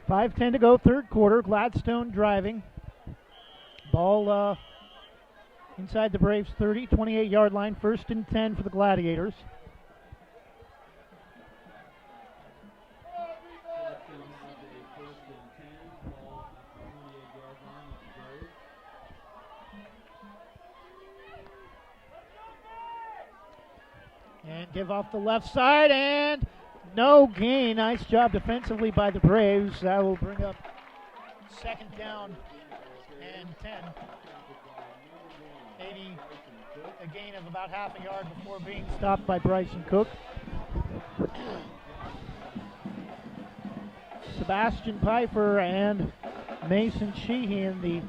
5:10 to go, third quarter. Gladstone driving. Ball inside the Braves 30, 28-yard line. First and 10 for the Gladiators. And give off the left side, and no gain. Nice job defensively by the Braves. That will bring up second down and 10. Maybe a gain of about half a yard before being stopped by Bryson Cook. Sebastian Piper and Mason Sheehan, the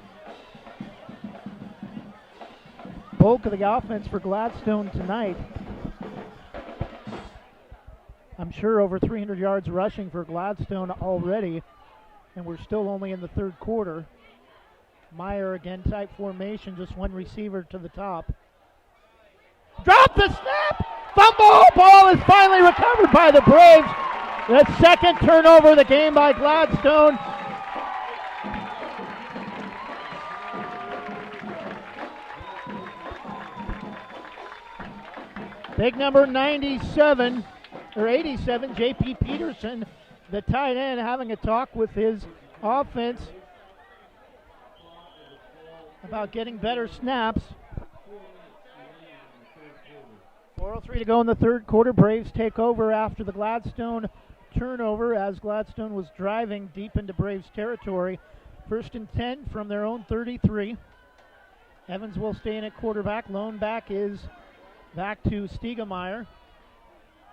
bulk of the offense for Gladstone tonight. I'm sure over 300 yards rushing for Gladstone already, and we're still only in the third quarter. Meyer again, tight formation, just one receiver to the top. Drop the snap! Fumble! Ball is finally recovered by the Braves. The second turnover of the game by Gladstone. Big number 97. Or 87, J.P. Peterson, the tight end, having a talk with his offense about getting better snaps. 2:03 to go in the third quarter. Braves take over after the Gladstone turnover as Gladstone was driving deep into Braves territory. 1st and 10 from their own 33. Evans will stay in at quarterback. Lone back is back to Stiegemeyer.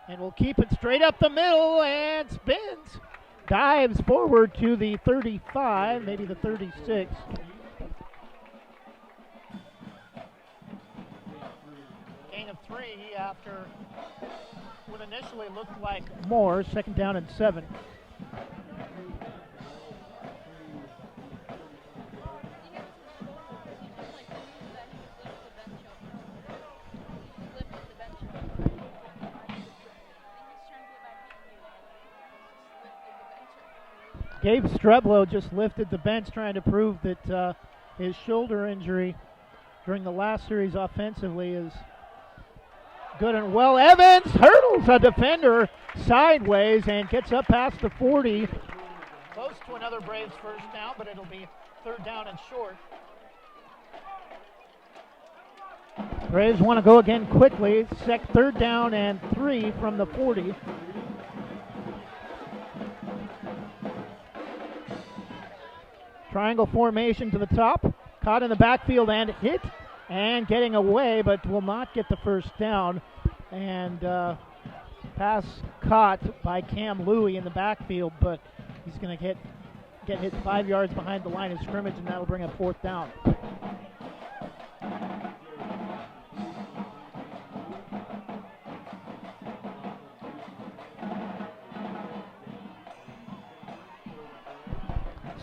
And will keep it straight up the middle and spins. Dives forward to the 35, maybe the 36. Gain of 3 after what initially looked like more. 2nd down and 7. Gabe Streblow just lifted the bench trying to prove that his shoulder injury during the last series offensively is good and well. Evans hurdles a defender sideways and gets up past the 40. Close to another Braves first down, but it'll be 3rd down and short. Braves want to go again quickly. 3rd down and 3 from the 40. Triangle formation to the top. Caught in the backfield and hit and getting away, but will not get the first down. And pass caught by Cam Louie in the backfield, but he's going to get hit 5 yards behind the line of scrimmage, and that'll bring up 4th down.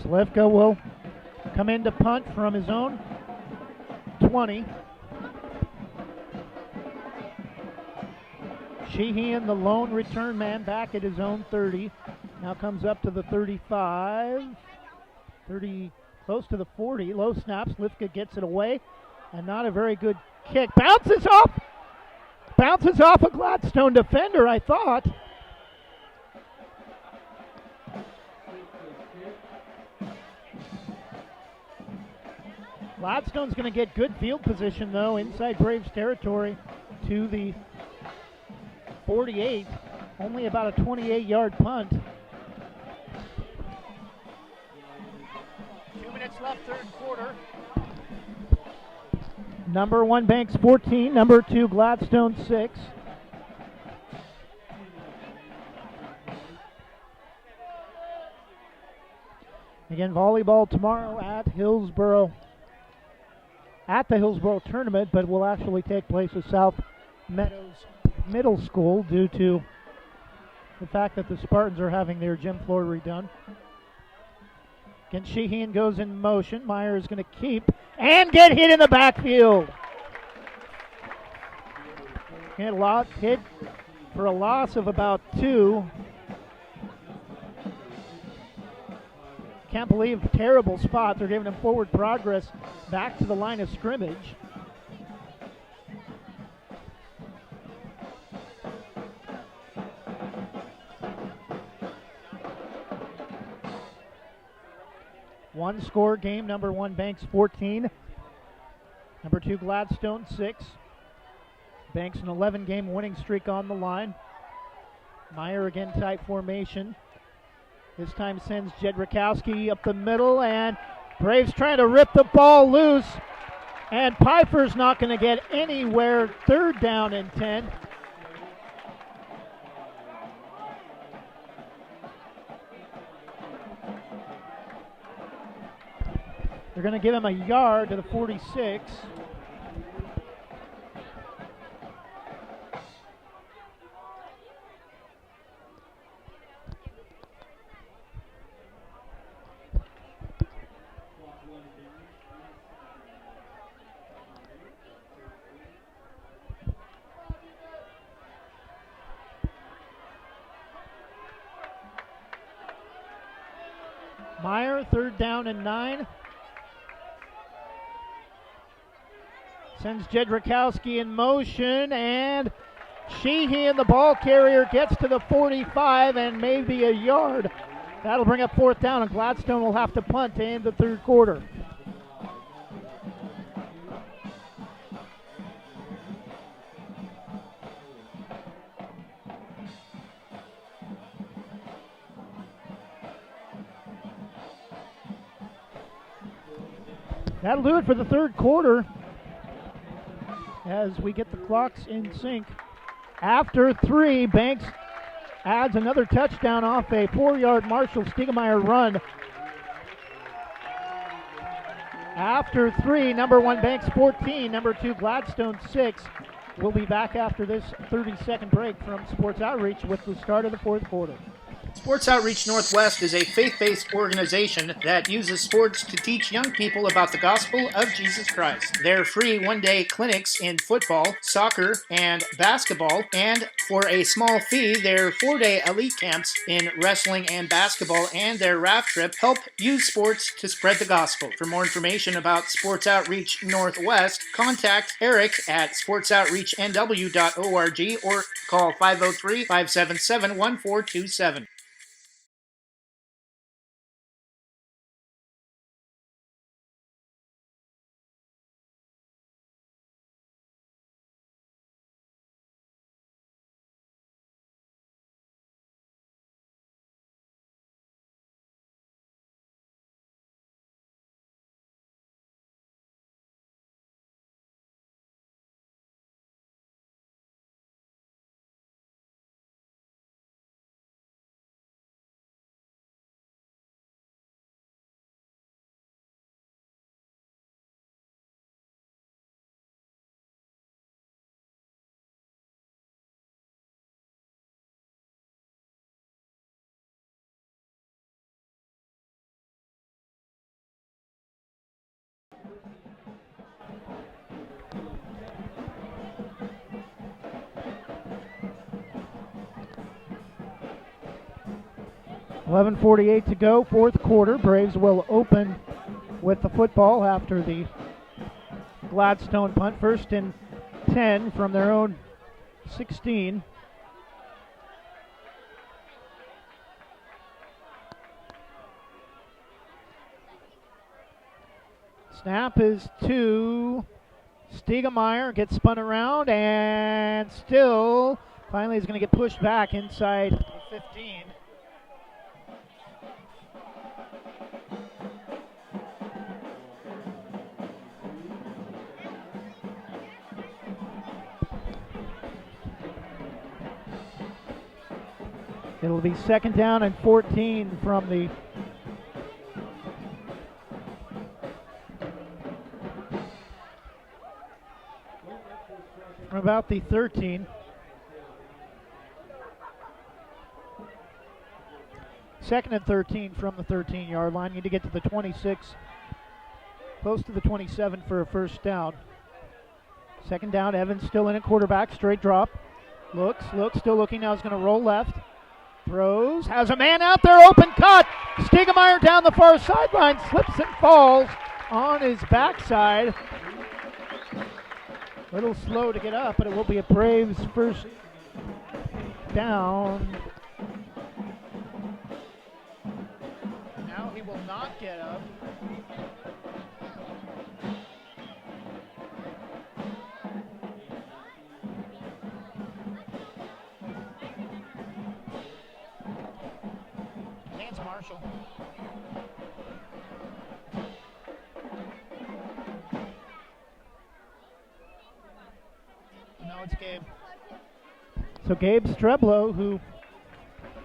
Slivka will come in to punt from his own 20. Sheehan, the lone return man, back at his own 30. Now comes up to the 35. 30, close to the 40. Low snap. Slivka gets it away. And not a very good kick. Bounces off a Gladstone defender, I thought. Gladstone's going to get good field position, though, inside Braves territory to the 48. Only about a 28-yard punt. 2 minutes left, third quarter. Number 1 Banks 14, number 2 Gladstone 6. Again, volleyball tomorrow at Hillsboro. At the Hillsboro tournament, but will actually take place at South Meadows Middle School due to the fact that the Spartans are having their gym floor redone. Again, Sheehan goes in motion. Meyer is going to keep and get hit in the backfield. Hit for a loss of about 2. Can't believe terrible spot. They're giving him forward progress back to the line of scrimmage. One score game, number 1 Banks 14, number 2 Gladstone 6. Banks an 11-game winning streak on the line. Meyer again tight formation. This time sends Jed Rakowski up the middle, and Braves trying to rip the ball loose. And Pfeiffer's not going to get anywhere. 3rd down and 10. They're going to give him a yard to the 46. Meyer, 3rd down and 9. Sends Jed Rakowski in motion, and Sheehan, the ball carrier, gets to the 45 and maybe a yard. That'll bring up 4th down, and Gladstone will have to punt to end the third quarter. That'll do it for the third quarter as we get the clocks in sync. After 3, Banks adds another touchdown off a 4-yard Marshall Stiegemeyer run. After 3, number 1 Banks 14, number 2 Gladstone 6. We'll be back after this 30-second break from Sports Outreach with the start of the fourth quarter. Sports Outreach Northwest is a faith-based organization that uses sports to teach young people about the gospel of Jesus Christ. Their free one-day clinics in football, soccer, and basketball, and for a small fee, their 4-day elite camps in wrestling and basketball and their raft trip help use sports to spread the gospel. For more information about Sports Outreach Northwest, contact Eric at sportsoutreachnw.org or call 503-577-1427. .48 to go, fourth quarter. Braves will open with the football after the Gladstone punt. 1st and 10 from their own 16. Snap is to Stiegemeyer, gets spun around, and still finally is going to get pushed back inside the 15. It'll be 2nd down and 14 from about the 13. 2nd and 13 from the 13-yard line. Need to get to the 26, close to the 27 for a 1st down. 2nd down, Evans still in at quarterback, straight drop. Looks, still looking now, is going to roll left. Throws, has a man out there, open cut. Stiegemeyer down the far sideline, slips and falls on his backside. A little slow to get up, but it will be a Braves 1st down. Now he will not get up. Marshall. No, it's Gabe. So Gabe Streblow, who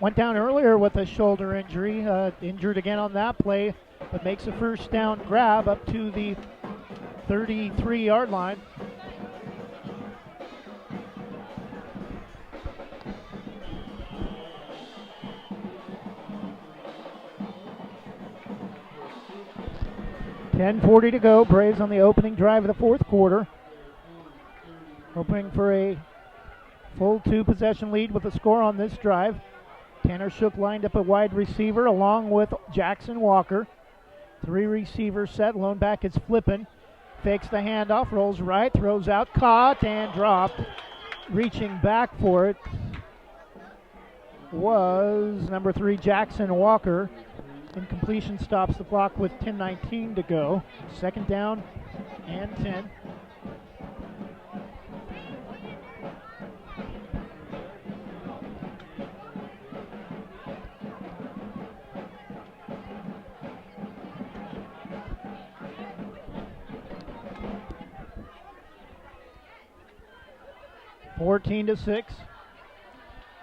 went down earlier with a shoulder injury, injured again on that play, but makes a 1st down grab up to the 33-yard line. .40 to go. Braves on the opening drive of the fourth quarter. Hoping for a full 2-possession lead with a score on this drive. Tanner Shook lined up a wide receiver along with Jackson Walker. 3 receivers set. Lone back is Flippin. Fakes the handoff, rolls right, throws out, caught and dropped. Reaching back for it was number 3, Jackson Walker. Incompletion stops the clock with 10:19 to go. 2nd down and 10. 14-6.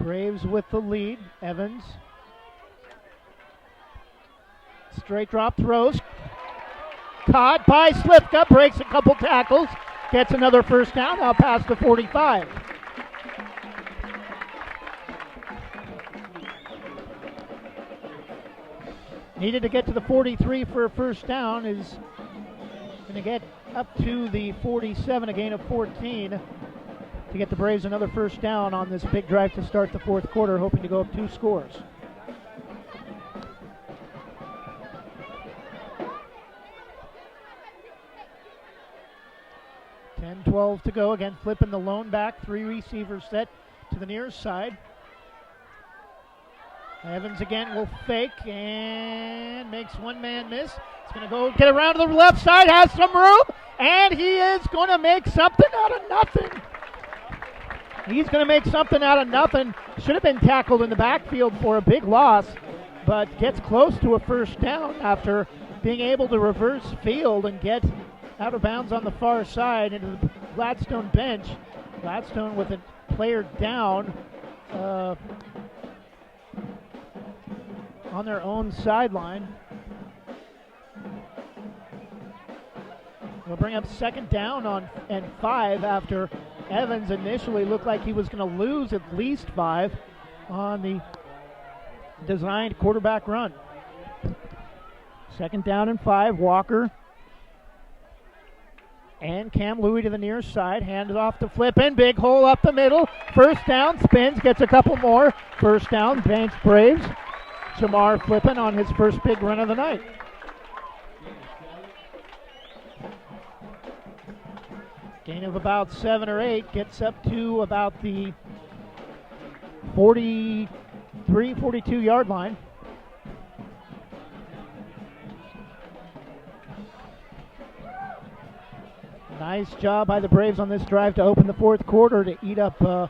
Braves with the lead. Evans. Straight drop throws. Caught by Slifka. Breaks a couple tackles. Gets another first down. Now past the 45. Needed to get to the 43 for a first down. Is going to get up to the 47, a gain of 14, to get the Braves another first down on this big drive to start the fourth quarter, hoping to go up 2 scores. .12 to go. Again, flipping the lone back. 3 receivers set to the near side. Evans again will fake and makes one man miss. He's going to go get around to the left side, has some room, and he is going to make something out of nothing. He's going to make something out of nothing. Should have been tackled in the backfield for a big loss, but gets close to a first down after being able to reverse field and get out of bounds on the far side into the Gladstone bench. Gladstone with a player down on their own sideline. We'll bring up second down and 5 after Evans initially looked like he was going to lose at least 5 on the designed quarterback run. Second down and 5. Walker and Cam Louie to the near side. Hand it off to Flippin. Big hole up the middle. First down. Spins. Gets a couple more. First down. Banks Braves. Jamar Flippin on his first big run of the night. Gain of about 7 or 8. Gets up to about the 43, 42 yard line. Nice job by the Braves on this drive to open the fourth quarter to eat up at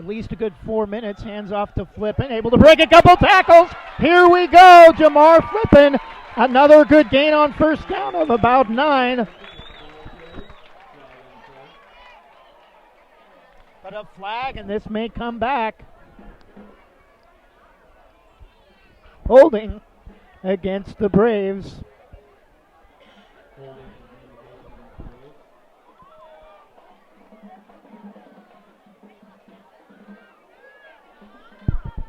least a good 4 minutes. Hands off to Flippin. Able to break a couple tackles. Here we go. Jamar Flippin. Another good gain on first down of about 9. But a flag, and this may come back. Holding against the Braves.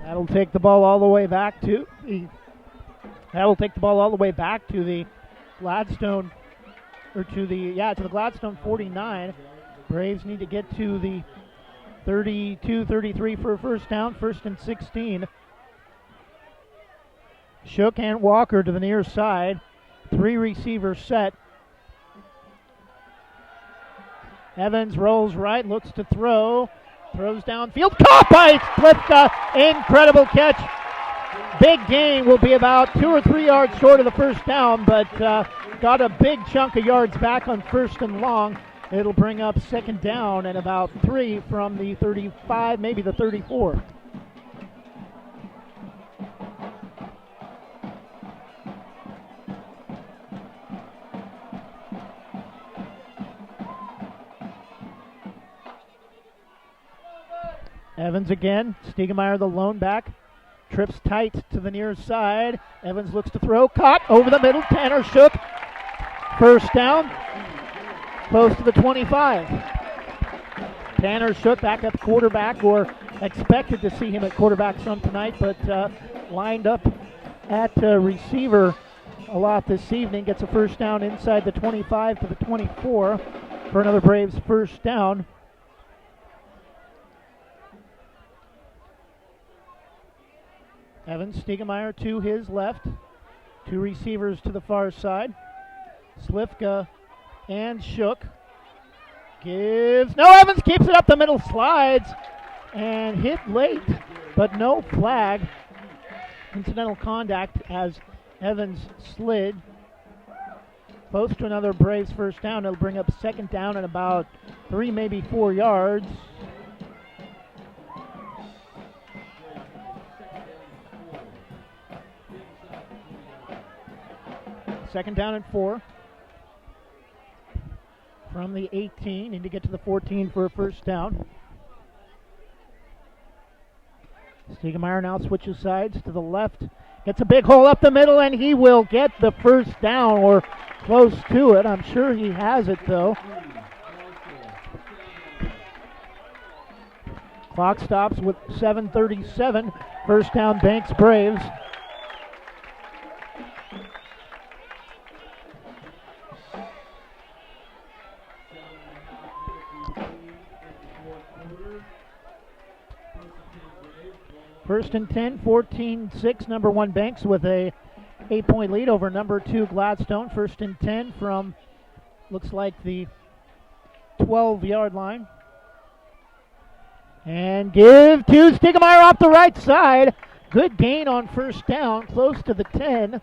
That'll take the ball all the way back to the Gladstone, or to the Gladstone 49. Braves need to get to the 32, 33 for a first down, 1st and 16. Shook and Walker to the near side. 3 receivers set. Evans rolls right, looks to throw. Throws downfield, caught by Slifka. Incredible catch. Big gain, will be about 2 or 3 yards short of the first down, but got a big chunk of yards back on 1st and long. It'll bring up second down and about 3 from the 35, maybe the 34. Evans again. Stiegemeyer, the lone back. Trips tight to the near side. Evans looks to throw. Caught over the middle. Tanner Shook. First down. Close to the 25. Tanner Shook, backup quarterback, or expected to see him at quarterback some tonight, but lined up at receiver a lot this evening. Gets a first down inside the 25 to the 24 for another Braves first down. Evans, Stiegemeyer to his left. 2 receivers to the far side. Slifka and Shook. Evans keeps it up the middle, slides, and hit late, but no flag. Incidental contact as Evans slid. Close to another Braves first down. It'll bring up second down and about 3, maybe 4 yards. Second down and 4. from the 18. Need to get to the 14 for a first down. Stiegemeyer now switches sides to the left. Gets a big hole up the middle, and he will get the first down or close to it. I'm sure he has it, though. Clock stops with 7:37. First down, Banks Braves. First and 10, 14-6, number 1 Banks with a 8-point lead over number 2 Gladstone. First and 10 from, looks like the 12-yard line. And give to Stiegemeyer off the right side. Good gain on first down, close to the 10.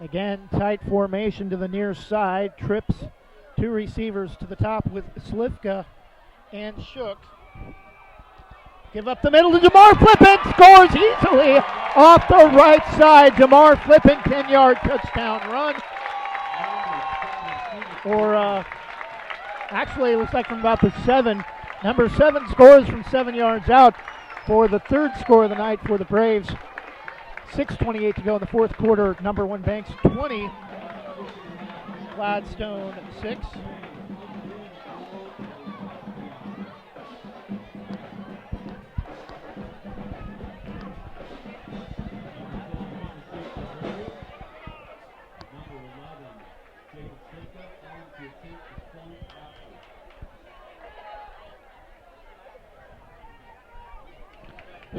Again, tight formation to the near side. Trips 2 receivers to the top with Slivka and Shook. Give up the middle to Jamar Flippin. Scores easily off the right side. Jamar Flippin, 10-yard touchdown run. Or actually, it looks like from about the 7. Number 7 scores from 7 yards out for the 3rd score of the night for the Braves. 6:28 to go in the 4th quarter. Number 1 Banks 20, Gladstone 6.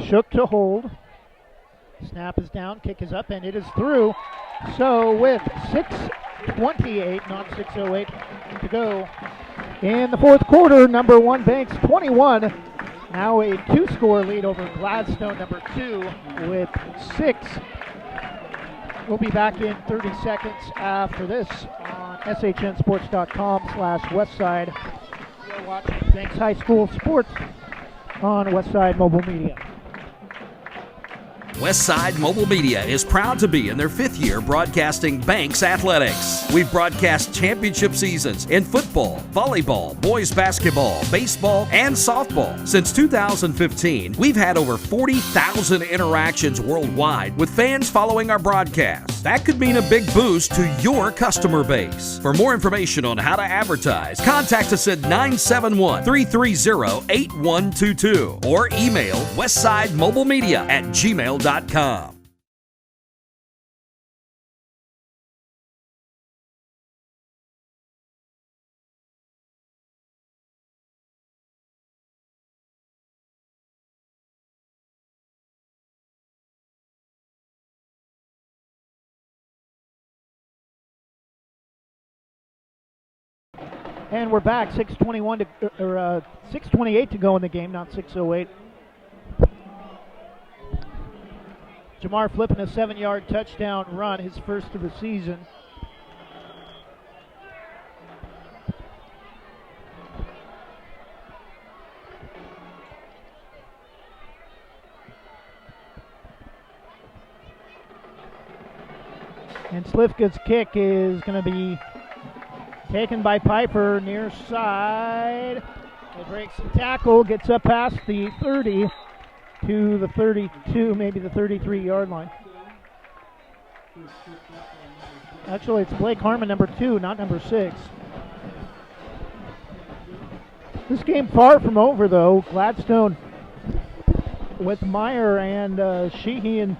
Shook to hold. Snap is down, kick is up, and it is through. So with 6:28, not 6:08 to go in the 4th quarter, number 1 Banks 21. Now a 2-score lead over Gladstone, number 2, with 6. We'll be back in 30 seconds after this on shnsports.com/Westside. You're watching Banks High School Sports on Westside Mobile Media. Westside Mobile Media is proud to be in their 5th year broadcasting Banks Athletics. We've broadcast championship seasons in football, volleyball, boys basketball, baseball, and softball. Since 2015, we've had over 40,000 interactions worldwide with fans following our broadcasts. That could mean a big boost to your customer base. For more information on how to advertise, contact us at 971-330-8122 or email westsidemobilemedia@gmail.com. And we're back. 6:28 to go in the game, not 6:08. Jamar Flippin, a 7-yard touchdown run, his first of the season. And Slivka's kick is going to be taken by Piper near side. It breaks the tackle, gets up past the 30 to the 32, maybe the 33-yard line. Actually, it's Blake Harmon, number 2, not number 6. This game far from over, though. Gladstone with Meyer and Sheehy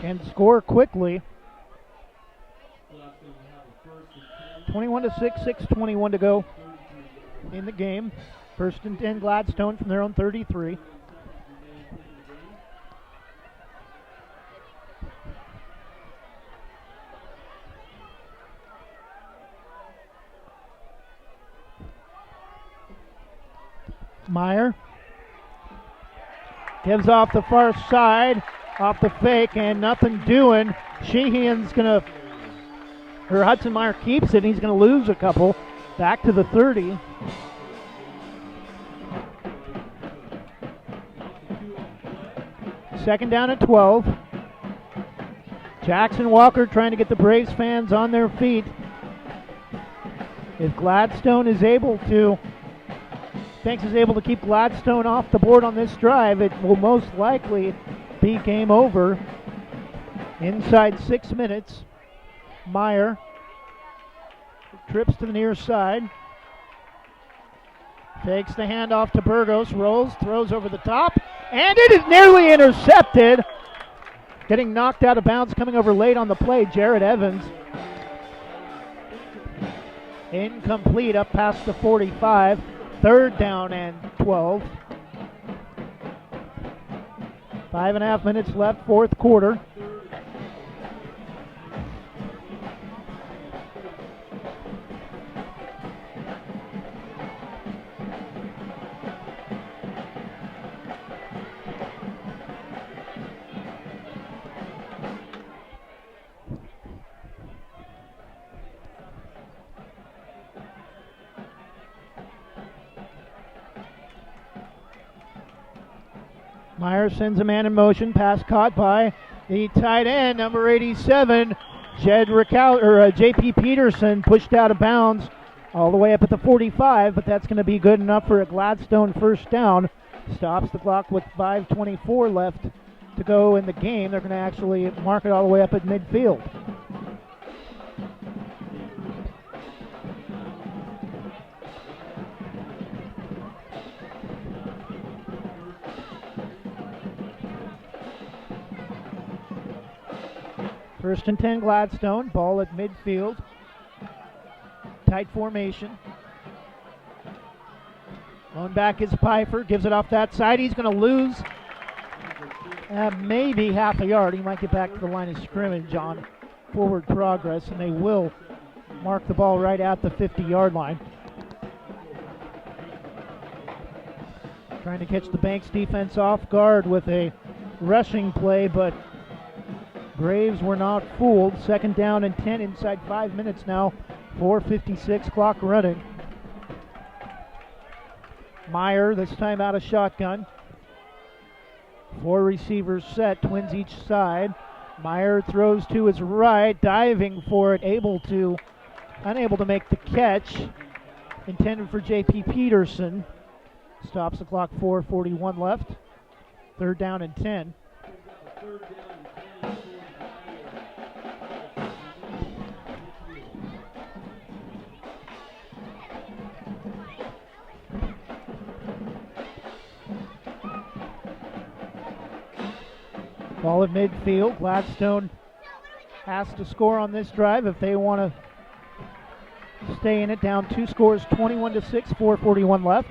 can score quickly. 21-6, 6:21 to go in the game. First and 10, Gladstone from their own 33. Meyer gives off the far side, off the fake, and nothing doing. Hudson Meyer keeps it, and he's going to lose a couple. Back to the 30. Second down at 12. Jackson Walker trying to get the Braves fans on their feet. If Gladstone is able to, Banks is able to keep Gladstone off the board on this drive, it will most likely be game over. Inside 6 minutes, Meyer trips to the near side. Takes the handoff to Burgos, rolls, throws over the top, and it is nearly intercepted. Getting knocked out of bounds, coming over late on the play, Jared Evans. Incomplete up past the 45. Third down and 12. 5.5 minutes left, fourth quarter. Meyer sends a man in motion. Pass caught by the tight end, number 87, J.P. Peterson, pushed out of bounds all the way up at the 45, but that's going to be good enough for a Gladstone first down. Stops the clock with 5:24 left to go in the game. They're going to actually mark it all the way up at midfield. First and 10 Gladstone, ball at midfield. Tight formation. Lone back is Pfeiffer, gives it off that side. He's going to lose maybe half a yard. He might get back to the line of scrimmage on forward progress, and they will mark the ball right at the 50-yard line. Trying to catch the Banks defense off guard with a rushing play, but Braves were not fooled. Second down and 10 inside 5 minutes now. 4:56 clock running. Meyer this time out of shotgun. 4 receivers set, twins each side. Meyer throws to his right, diving for it, unable to make the catch. Intended for J.P. Peterson. Stops the clock, 4:41 left. Third down and 10. Ball at midfield. Gladstone has to score on this drive if they want to stay in it. Down 2 scores, 21-6, 4:41 left.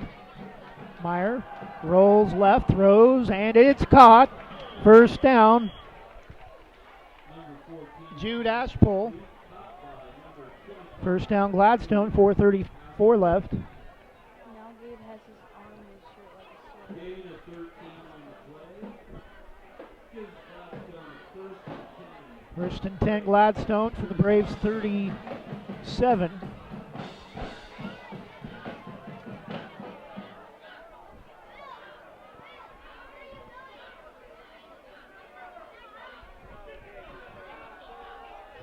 Meyer rolls left, throws, and it's caught. First down. Jude Ashpole. First down Gladstone, 4:34 left. First and 10 Gladstone for the Braves 37.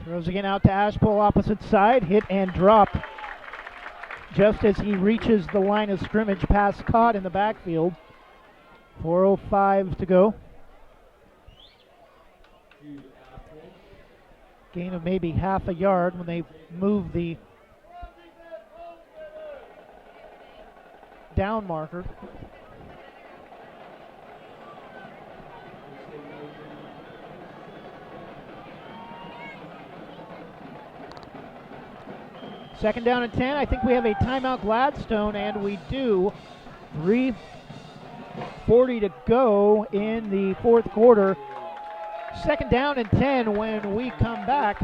Throws again out to Ashpole, opposite side, hit and drop. Just as he reaches the line of scrimmage, pass caught in the backfield. 4:05 to go. Gain of maybe half a yard when they move the down marker. Second down and 10. I think we have a timeout Gladstone, and we do. 3:40 to go in the fourth quarter. Second down and 10 when we come back.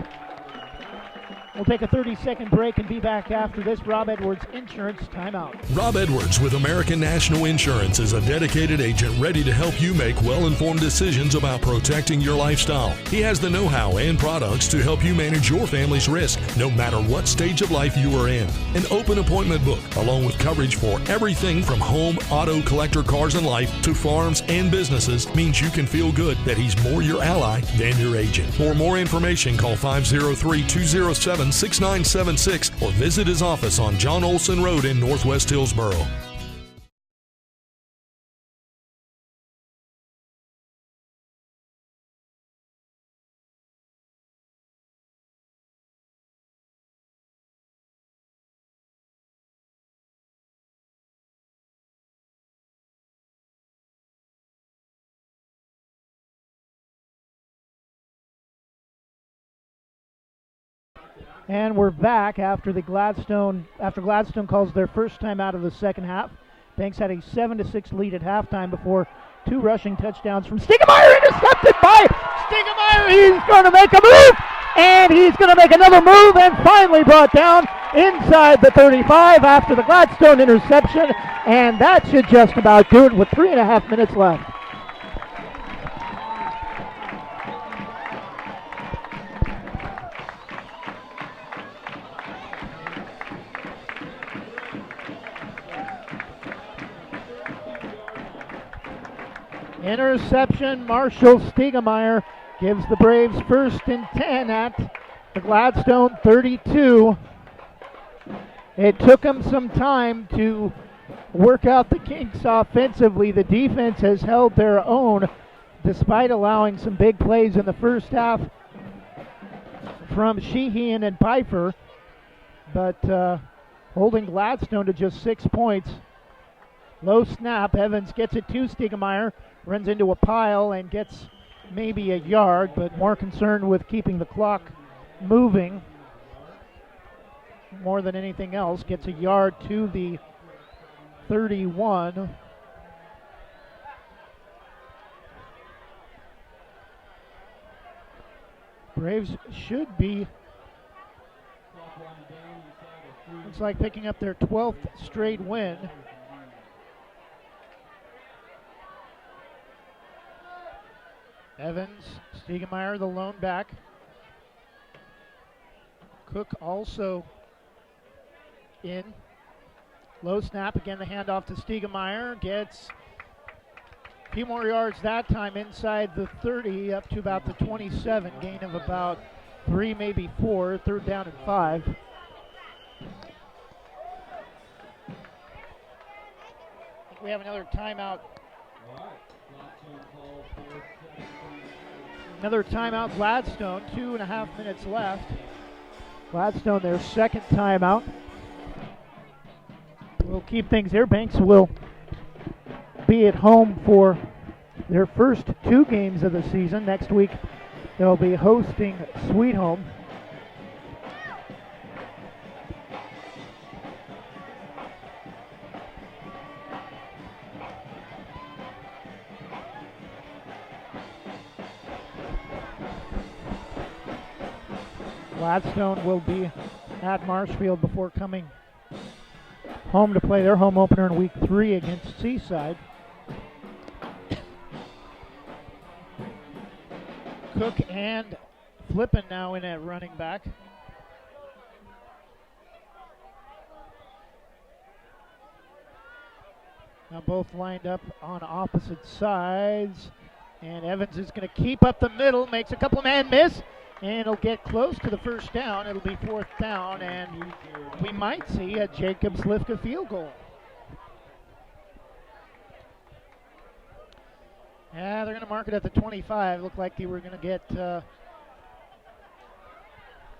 We'll take a 30-second break and be back after this Rob Edwards Insurance timeout. Rob Edwards with American National Insurance is a dedicated agent ready to help you make well-informed decisions about protecting your lifestyle. He has the know-how and products to help you manage your family's risk, no matter what stage of life you are in. An open appointment book, along with coverage for everything from home, auto, collector, cars, and life to farms and businesses, means you can feel good that he's more your ally than your agent. For more information, call 503-207-6976 or visit his office on John Olson Road in Northwest Hillsboro. And we're back after Gladstone calls their first time out of the second half. Banks had a 7-6 lead at halftime before two rushing touchdowns from Stiegemeyer, intercepted by Stiegemeyer. He's going to make a move, and he's going to make another move, and finally brought down inside the 35 after the Gladstone interception, and that should just about do it with 3.5 minutes left. Interception. Marshall Stiegemeyer gives the Braves 1st and 10 at the Gladstone 32. It took them some time to work out the kinks offensively. The defense has held their own despite allowing some big plays in the first half from Sheehan and Pfeiffer, but holding Gladstone to just 6 points. Low snap. Evans gets it to Stiegemeyer. Runs into a pile and gets maybe a yard, but more concerned with keeping the clock moving more than anything else. Gets a yard to the 31. Braves should be, looks like, picking up their 12th straight win. Evans, Stiegemeyer, the lone back. Cook also in. Low snap, again the handoff to Stiegemeyer. Gets a few more yards that time inside the 30 up to about the 27. Gain of about 3, maybe 4. 3rd down and 5. I think we have another timeout. Another timeout, Gladstone. 2.5 minutes left. Gladstone, their second timeout. We'll keep things here. Banks will be at home for their first 2 games of the season. Next week, they'll be hosting Sweet Home. Gladstone will be at Marshfield before coming home to play their home opener in week 3 against Seaside. Cook and Flippin now in at running back. Now both lined up on opposite sides. And Evans is going to keep up the middle, makes a couple man miss. And it'll get close to the first down. It'll be 4th down, and we might see a Jacobs lift a field goal. Yeah, they're going to mark it at the 25. Looked like they were going to get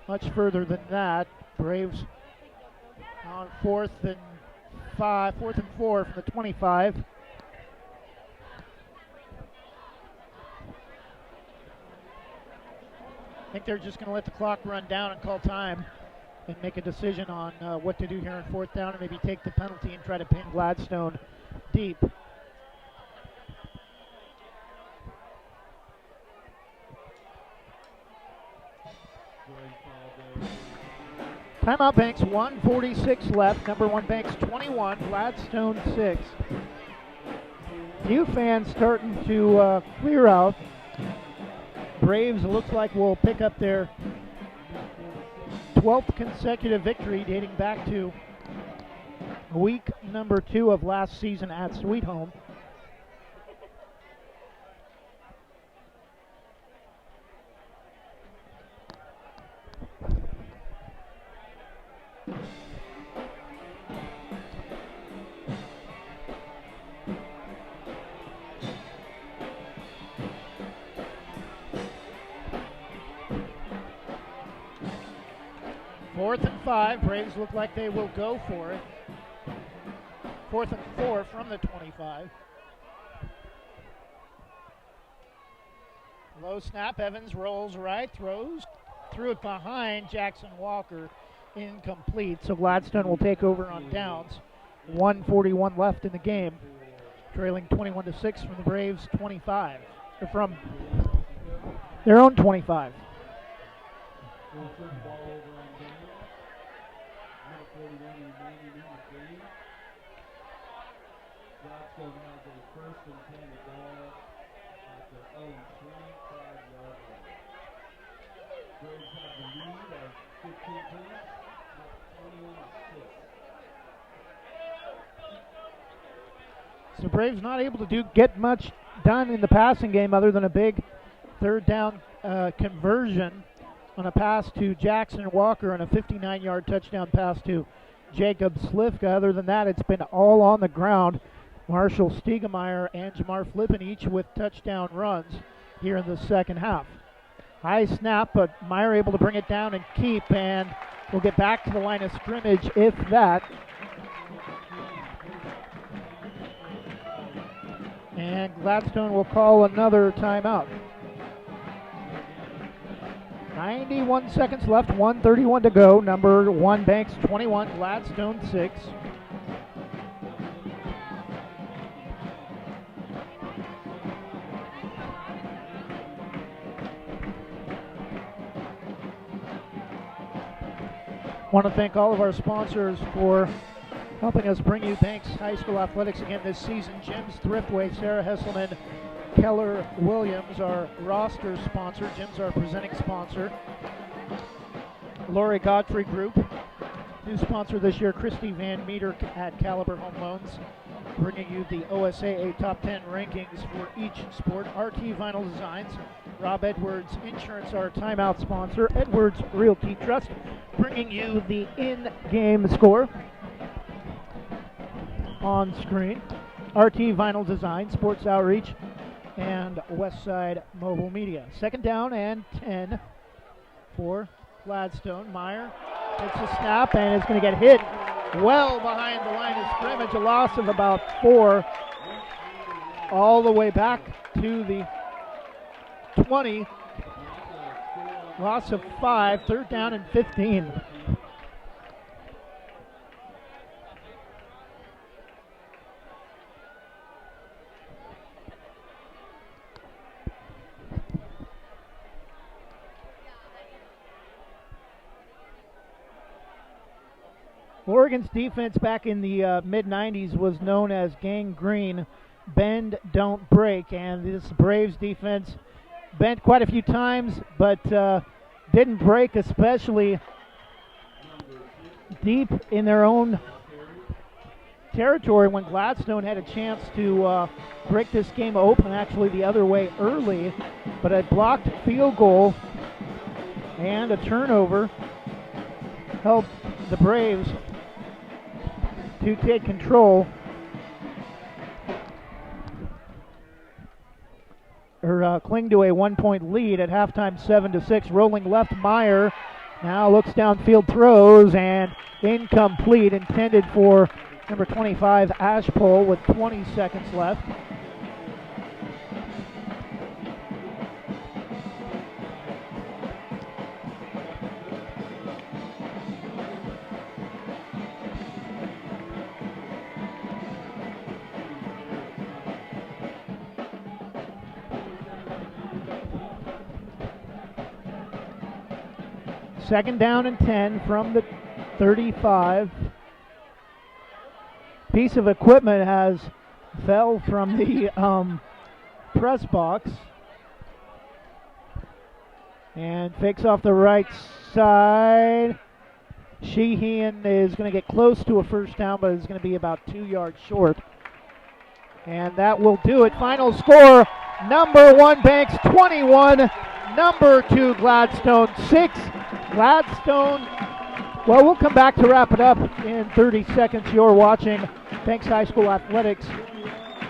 much further than that. Braves on 4th and 4 from the 25. I think they're just going to let the clock run down and call time and make a decision on what to do here on 4th down and maybe take the penalty and try to pin Gladstone deep. Timeout Banks, 1:46 left. Number 1 Banks 21, Gladstone 6. Few fans starting to clear out. Braves looks like will pick up their 12th consecutive victory dating back to week number 2 of last season at Sweet Home. Fourth and 5. Braves look like they will go for it. 4th and 4 from the 25. Low snap. Evans rolls right, throws, threw it behind Jackson Walker. Incomplete. So Gladstone will take over on downs. 1:41 left in the game. Trailing 21-6 from the Braves 25. Or from their own 25. So Braves not able to get much done in the passing game other than a big third down conversion on a pass to Jackson Walker and a 59-yard touchdown pass to Jacob Slifka. Other than that, it's been all on the ground. Marshall Stiegemeyer and Jamar Flippen each with touchdown runs here in the second half. High snap, but Meyer able to bring it down and keep, and we'll get back to the line of scrimmage if that. And Gladstone will call another timeout. 91 seconds left, 1:31 to go. Number 1 Banks 21, Gladstone 6. Want to thank all of our sponsors for helping us bring you Banks High School athletics again this season. Jim's Thriftway, Sarah Hesselman, Keller Williams, our roster sponsor. Jim's our presenting sponsor. Lori Godfrey Group, new sponsor this year. Christy Van Meter at Caliber Home Loans, bringing you the OSAA Top 10 rankings for each sport. RT Vinyl Designs, Rob Edwards Insurance, our timeout sponsor. Edwards Realty Trust, bringing you the in-game score on screen. RT Vinyl Design, Sports Outreach, and Westside Mobile Media. Second down and 10 for Gladstone. Meyer hits a snap and is going to get hit well behind the line of scrimmage. A loss of about 4 all the way back to the 20. Loss of 5, third down and 15. Oregon's defense back in the mid-90s was known as Gang Green, bend, don't break, and this Braves defense bent quite a few times, but didn't break, especially deep in their own territory when Gladstone had a chance to break this game open, actually the other way early, but a blocked field goal and a turnover helped the Braves to take control, or cling to a 1-point lead at halftime, 7-6. Rolling left, Meyer now looks downfield, throws, and incomplete, intended for number 25, Ashpole, with 20 seconds left. Second down and 10 from the 35. Piece of equipment has fell from the press box. And fakes off the right side. Sheehan is going to get close to a first down, but is going to be about 2 yards short. And that will do it. Final score, number 1 Banks 21, number 2 Gladstone 6. Gladstone, well, we'll come back to wrap it up in 30 seconds. You're watching Banks High School Athletics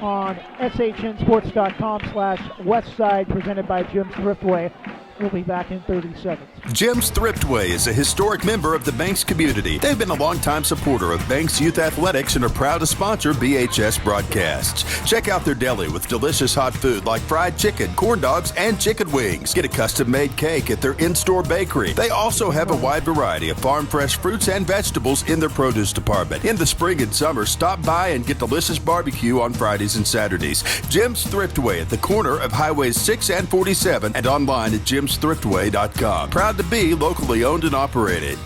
on shnsports.com/Westside, presented by Jim's Thriftway. We'll be back in 30 seconds. Jim's Thriftway is a historic member of the Banks community. They've been a longtime supporter of Banks Youth Athletics and are proud to sponsor BHS broadcasts. Check out their deli with delicious hot food like fried chicken, corn dogs, and chicken wings. Get a custom-made cake at their in-store bakery. They also have a wide variety of farm-fresh fruits and vegetables in their produce department. In the spring and summer, stop by and get delicious barbecue on Fridays and Saturdays. Jim's Thriftway at the corner of Highways 6 and 47 and online at jimsthriftway.com. Proud to be locally owned and operated.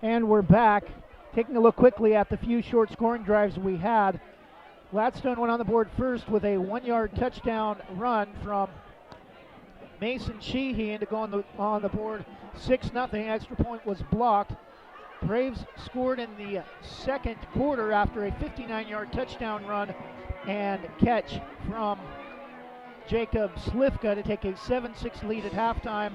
And we're back, taking a look quickly at the few short scoring drives we had. Gladstone went on the board first with a 1-yard touchdown run from Mason Sheehan to go on the board 6-0. Extra point was blocked. Braves scored in the second quarter after a 59-yard touchdown run and catch from Jacob Slifka to take a 7-6 lead at halftime.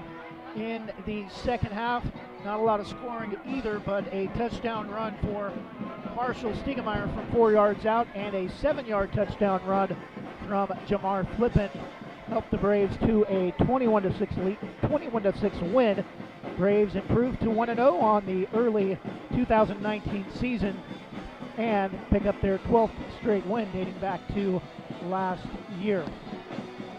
In the second half, not a lot of scoring either, but a touchdown run for Marshall Stiegemeyer from 4 yards out, and a 7-yard touchdown run from Jamar Flippin helped the Braves to a 21-6 win. Braves improved to 1-0 on the early 2019 season and pick up their 12th straight win dating back to last year.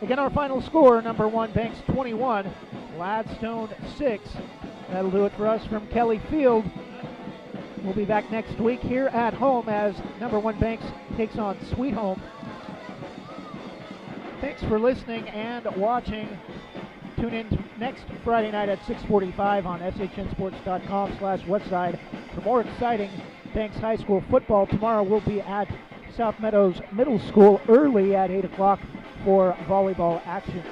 Again, our final score, number 1 Banks 21, Gladstone 6. That'll do it for us from Kelly Field. We'll be back next week here at home as number 1 Banks takes on Sweet Home. Thanks for listening and watching. Tune in next Friday night at 6:45 on shnsports.com/Westside for more exciting Banks High School football. Tomorrow we'll be at South Meadows Middle School early at 8 o'clock for volleyball action.